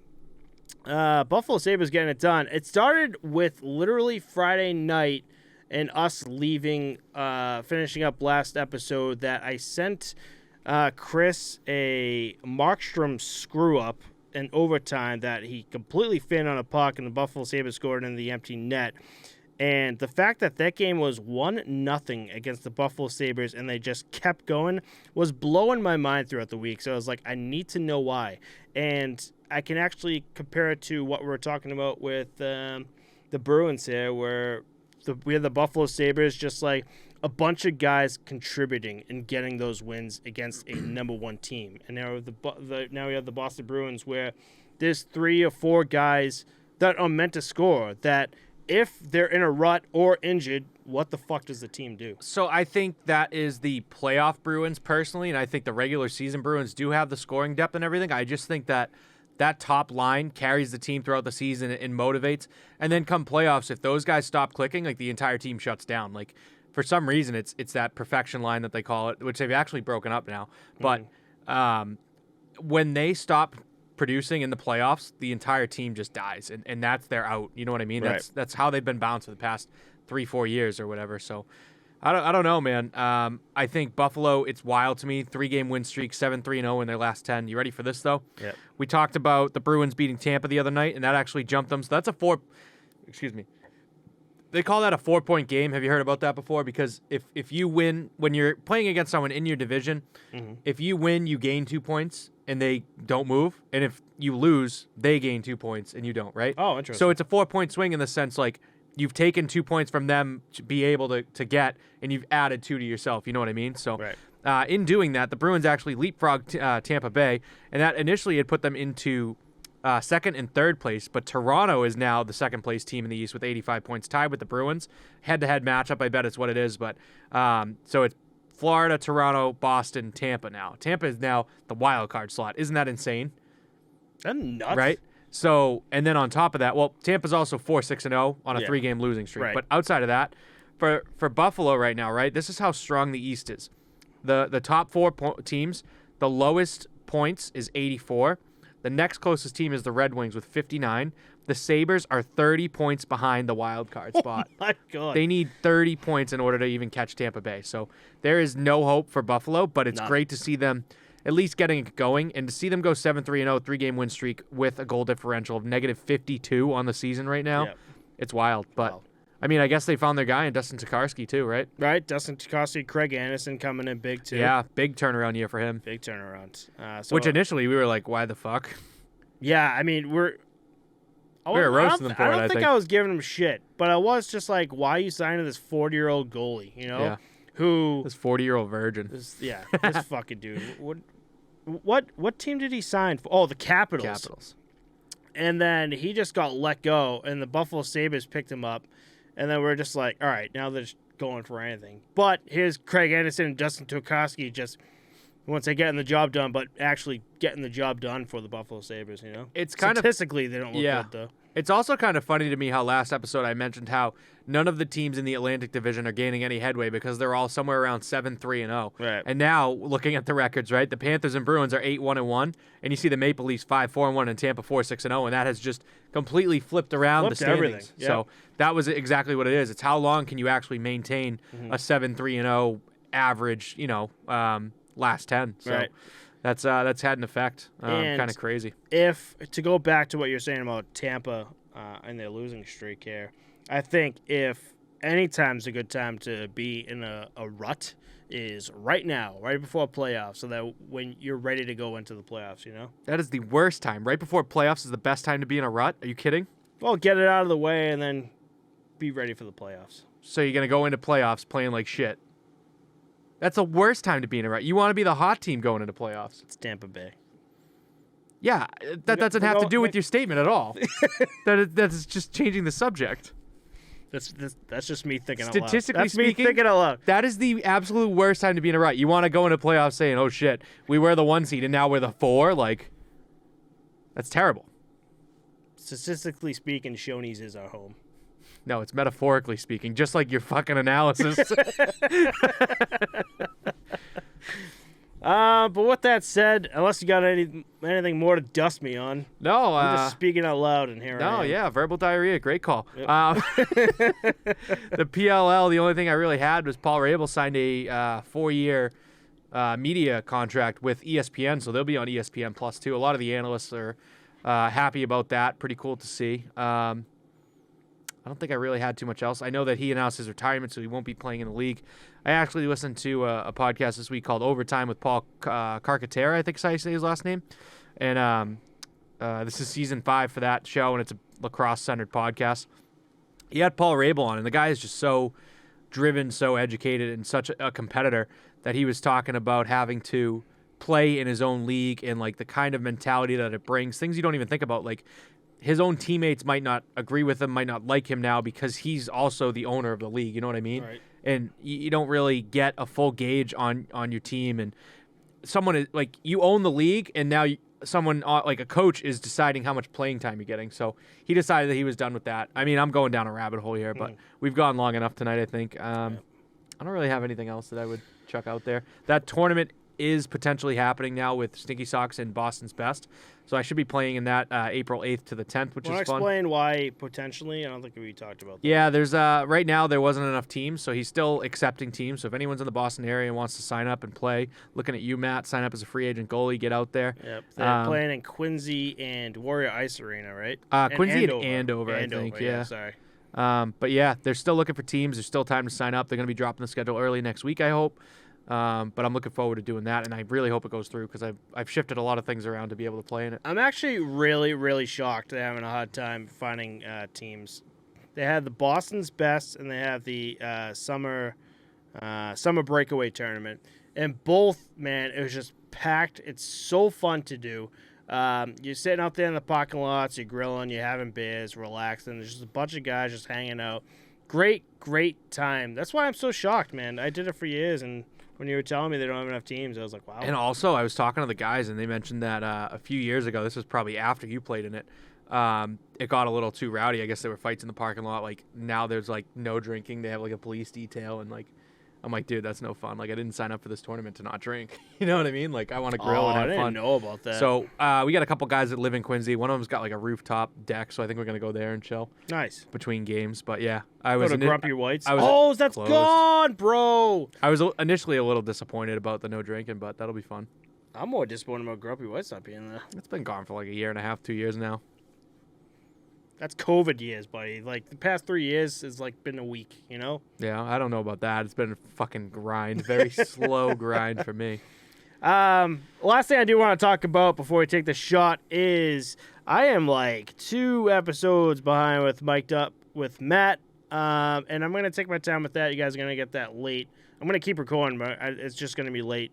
Buffalo Sabres getting it done. It started with literally Friday night and us leaving, finishing up last episode, that I sent Chris a Markstrom screw-up in overtime that he completely finned on a puck and the Buffalo Sabres scored in the empty net. And the fact that game was 1-0 against the Buffalo Sabres and they just kept going was blowing my mind throughout the week. So I was like, I need to know why. And I can actually compare it to what we're talking about with the Bruins here, where we had the Buffalo Sabres, just like a bunch of guys contributing and getting those wins against a number one team. And now now we have the Boston Bruins, where there's 3 or 4 guys that are meant to score, that if they're in a rut or injured, what the fuck does the team do? So I think that is the playoff Bruins personally, and I think the regular season Bruins do have the scoring depth and everything. I just think that top line carries the team throughout the season and motivates. And then come playoffs, if those guys stop clicking, like the entire team shuts down. Like for some reason, it's that perfection line that they call it, which they've actually broken up now. But when they stop producing in the playoffs, the entire team just dies, and that's their out. You know what I mean? Right. That's how they've been bounced for the past 3-4 years or whatever. So I don't know, man. I think Buffalo, it's wild to me. 3-game win streak, 7-3-0 in their last 10. You ready for this though? Yeah. We talked about the Bruins beating Tampa the other night, and that actually jumped them. So that's they call that a 4-point game. Have you heard about that before? Because if you win, when you're playing against someone in your division, if you win, you gain 2 points and they don't move. And if you lose, they gain 2 points and you don't, right? Oh, interesting. So it's a 4-point swing in the sense like you've taken 2 points from them to be able to get, and you've added 2 to yourself. You know what I mean? So in doing that, the Bruins actually leapfrogged Tampa Bay, and that initially had put them into second and third place, but Toronto is now the second place team in the East with 85 points, tied with the Bruins. Head-to-head matchup, I bet it's what it is. But so it's Florida, Toronto, Boston, Tampa now. Tampa is now the wild card slot. Isn't that insane? That's nuts. Right? So, and then on top of that, well, Tampa's also 4-6-0 on a 3-game losing streak. Right. But outside of that, for Buffalo right now, right, this is how strong the East is. The top 4 teams, the lowest points is 84. The next closest team is the Red Wings with 59. The Sabres are 30 points behind the wild card spot. Oh my God. They need 30 points in order to even catch Tampa Bay. So there is no hope for Buffalo, but it's great to see them at least getting it going, and to see them go 7-3-0, 3-game win streak with a goal differential of -52 on the season right now. It's wild. But I mean, I guess they found their guy in Dustin Tokarski too, right? Right, Dustin Tokarski, Craig Anderson coming in big too. Yeah, big turnaround year for him. Big turnaround. Which initially we were like, why the fuck? Yeah, I mean, we were roasting them for it, I think I was giving him shit, but I was just like, why are you signing this 40-year-old goalie, you know? Yeah. Who... This 40-year-old virgin. This fucking dude. What team did he sign for? Oh, the Capitals. Capitals. And then he just got let go, and the Buffalo Sabres picked him up, and then we're just like, all right, now they're just going for anything. But here's Craig Anderson and Dustin Tokarski just... once they getting the job done, but actually getting the job done for the Buffalo Sabres, you know? It's kind Statistically, they don't look good, though. It's also kind of funny to me how last episode I mentioned how none of the teams in the Atlantic Division are gaining any headway because they're all somewhere around 7-3-0. Right. And now, looking at the records, right, the Panthers and Bruins are 8-1-1, and you see the Maple Leafs 5-4-1 and Tampa 4-6-0, and that has just completely flipped around the standings. Everything. Yep. So that was exactly what it is. It's how long can you actually maintain a 7-3-0 average, last 10. So that's had an effect. Kind of crazy. If to go back to what you're saying about Tampa and their losing streak here, I think if any time's a good time to be in a rut is right now, right before playoffs, so that when you're ready to go into the playoffs, you know? That is the worst time. Right before playoffs is the best time to be in a rut? Are you kidding? Well, get it out of the way and then be ready for the playoffs. So you're going to go into playoffs playing like shit. That's the worst time to be in a rut. You want to be the hot team going into playoffs. It's Tampa Bay. Yeah, that doesn't have to do with your statement at all. That's just changing the subject. That's just me thinking out loud. Statistically speaking, me thinking out loud. That is the absolute worst time to be in a rut. You want to go into playoffs saying, oh shit, we were the 1 seed and now we're the 4? Like, that's terrible. Statistically speaking, Shoney's is our home. No, it's metaphorically speaking, just like your fucking analysis. But with that said, unless you got anything more to dust me on, no, I'm just speaking out loud and here. No, yeah, verbal diarrhea, great call. Yep. The PLL, the only thing I really had was Paul Rabel signed a 4-year media contract with ESPN, so they'll be on ESPN Plus too. A lot of the analysts are happy about that. Pretty cool to see. I don't think I really had too much else. I know that he announced his retirement, so he won't be playing in the league. I actually listened to a podcast this week called Overtime with Paul Carcaterra, I think is how you say his last name. And this is season 5 for that show, and it's a lacrosse-centered podcast. he had Paul Rabel on, and the guy is just so driven, so educated, and such a competitor that he was talking about having to play in his own league and like the kind of mentality that it brings, things you don't even think about. Like his own teammates might not agree with him, might not like him now because he's also the owner of the league. You know what I mean? Right. And you don't really get a full gauge on your team. And someone is like, you own the league, and now someone like a coach is deciding how much playing time you're getting. So he decided that he was done with that. I mean, I'm going down a rabbit hole here, but we've gone long enough tonight, I think. I don't really have anything else that I would chuck out there. That tournament is potentially happening now with Stinky Socks and Boston's Best. So I should be playing in that April 8th to the 10th, which is fun. Explain why potentially? I don't think we talked about that. Yeah, there's right now there wasn't enough teams, so he's still accepting teams. So if anyone's in the Boston area and wants to sign up and play, looking at you, Matt, sign up as a free agent goalie, get out there. Yep, they're playing in Quincy and Warrior Ice Arena, right? Quincy and Andover, I think. Yeah, sorry. But yeah, they're still looking for teams. There's still time to sign up. They're going to be dropping the schedule early next week, I hope. But I'm looking forward to doing that, and I really hope it goes through because I've shifted a lot of things around to be able to play in it. I'm actually really, really shocked they're having a hard time finding teams. They had the Boston's Best, and they have the summer breakaway tournament, and both, man, it was just packed. It's so fun to do. You're sitting out there in the parking lots, you're grilling, you're having beers, relaxing. There's just a bunch of guys just hanging out. Great time. That's why I'm so shocked, man. I did it for years, and when you were telling me they don't have enough teams, I was like, wow. And also, I was talking to the guys, and they mentioned that a few years ago, this was probably after you played in it, it got a little too rowdy. I guess there were fights in the parking lot. Like, now there's, like, no drinking. They have, like, a police detail, and, like, I'm like, dude, that's no fun. Like, I didn't sign up for this tournament to not drink. You know what I mean? Like, I want to grill and have fun. I didn't know about that. So we got a couple guys that live in Quincy. One of them's got, like, a rooftop deck, so I think we're going to go there and chill. Nice. Between games. But, yeah. Go to Grumpy White's. That's closed. Gone, bro. I was initially a little disappointed about the no drinking, but that'll be fun. I'm more disappointed about Grumpy White's not being there. It's been gone for, like, a year and a half, 2 years now. That's COVID years, buddy. Like, the past 3 years has, like, been a week, you know? Yeah, I don't know about that. It's been a fucking grind. Very slow grind for me. Last thing I do want to talk about before we take the shot is I am, like, 2 episodes behind with Mic'd Up with Matt, and I'm going to take my time with that. You guys are going to get that late. I'm going to keep recording, but it's just going to be late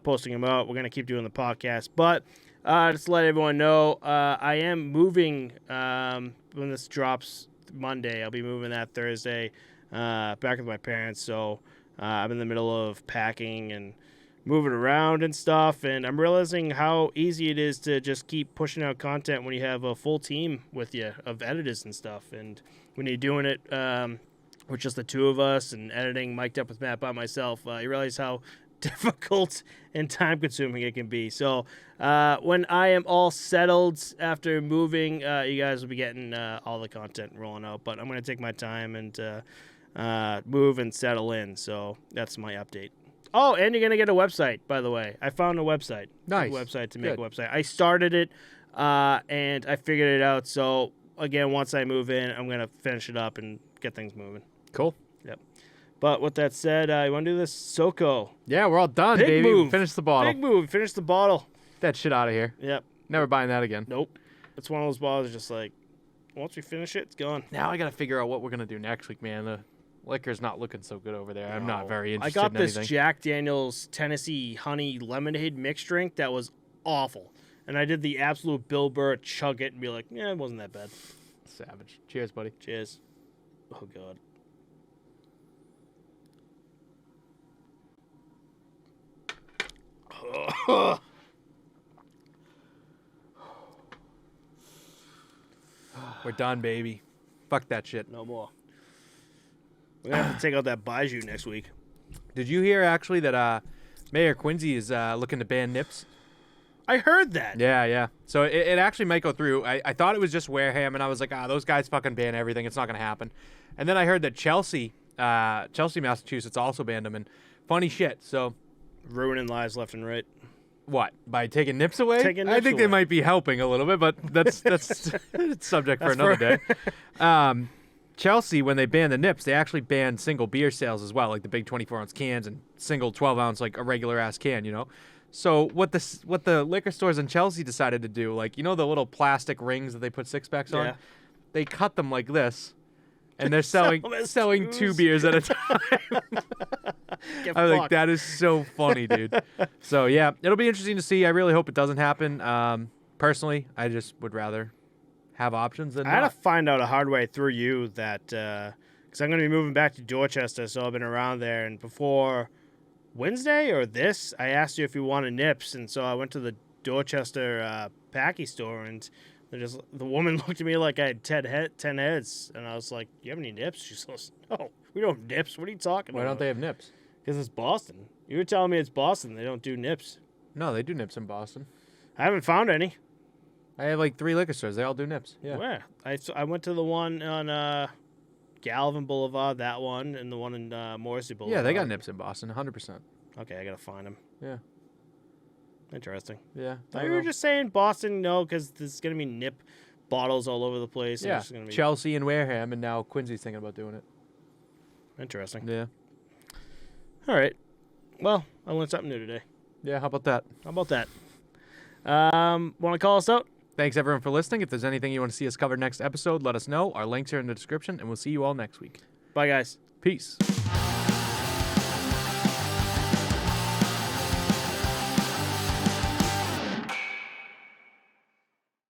posting them out. We're going to keep doing the podcast, but... just to let everyone know, I am moving when this drops Monday. I'll be moving that Thursday back with my parents. So I'm in the middle of packing and moving around and stuff. And I'm realizing how easy it is to just keep pushing out content when you have a full team with you of editors and stuff. And when you're doing it with just the two of us and editing Mic'd Up with Matt by myself, you realize how difficult and time-consuming it can be. So when I am all settled after moving, you guys will be getting all the content rolling out. But I'm going to take my time and move and settle in. So that's my update. Oh, and you're going to get a website, by the way. I found a website. Nice. A website to make a website. I started it, and I figured it out. So, again, once I move in, I'm going to finish it up and get things moving. Cool. Yep. But with that said, you want to do this Soko? Yeah, we're all done, Big baby. move. Finish the bottle. Big move. Finish the bottle. Get that shit out of here. Yep. Never buying that again. Nope. It's one of those bottles just like, once we finish it, it's gone. Now I got to figure out what we're going to do next week, man. The liquor's not looking so good over there. I'm not very interested I got in anything. this Jack Daniel's Tennessee Honey Lemonade mixed drink that was awful. And I did the absolute Bill Burr chug it and be like, yeah, it wasn't that bad. Savage. Cheers, buddy. Cheers. Oh, God. We're done, baby. Fuck that shit. No more. We're going to have to take out that Baijiu next week. Did you hear, actually, that Mayor Quincy is looking to ban nips? I heard that. Yeah. So it actually might go through. I thought it was just Wareham, and I was like, those guys fucking ban everything. It's not going to happen. And then I heard that Chelsea, Massachusetts also banned them. And funny shit. So ruining lives left and right. What? By taking nips away? I think they might be helping a little bit, but that's subject for another day. Chelsea, when they banned the nips, they actually banned single beer sales as well, like the big 24-ounce cans and single 12-ounce, like a regular-ass can, you know? So what the liquor stores in Chelsea decided to do, like, you know the little plastic rings that they put six-packs on? Yeah. They cut them like this, and they're selling two booze. beers at a time. Get I was like, fucked. that is so funny, dude. So yeah, it'll be interesting to see. I really hope it doesn't happen. Personally, I just would rather have options than I had not. to find out a hard way through you that because I'm going to be moving back to Dorchester, so I've been around there. And before Wednesday or this, I asked you if you wanted nips, and so I went to the Dorchester Packy store, and the woman looked at me like I had 10 heads, and I was like, "You have any nips?" She goes, "No, we don't have nips. What are you talking Why about?" don't they have nips? Because it's Boston. You were telling me it's Boston. They don't do nips. No, they do nips in Boston. I haven't found any. I have like 3 liquor stores. They all do nips. Yeah. Where? I went to the one on Galvin Boulevard, that one, and the one in Morrissey Boulevard. Yeah, they got nips in Boston, 100%. Okay, I gotta find them. Yeah. Interesting. Yeah. I thought you were just saying Boston, no, because there's gonna be nip bottles all over the place. And Yeah. it's gonna be Chelsea and Wareham, and now Quincy's thinking about doing it. interesting. Yeah. All right. Well, I learned something new today. Yeah, how about that? How about that? Want to call us out? Thanks, everyone, for listening. If there's anything you want to see us cover next episode, let us know. Our links are in the description, and we'll see you all next week. Bye, guys. Peace.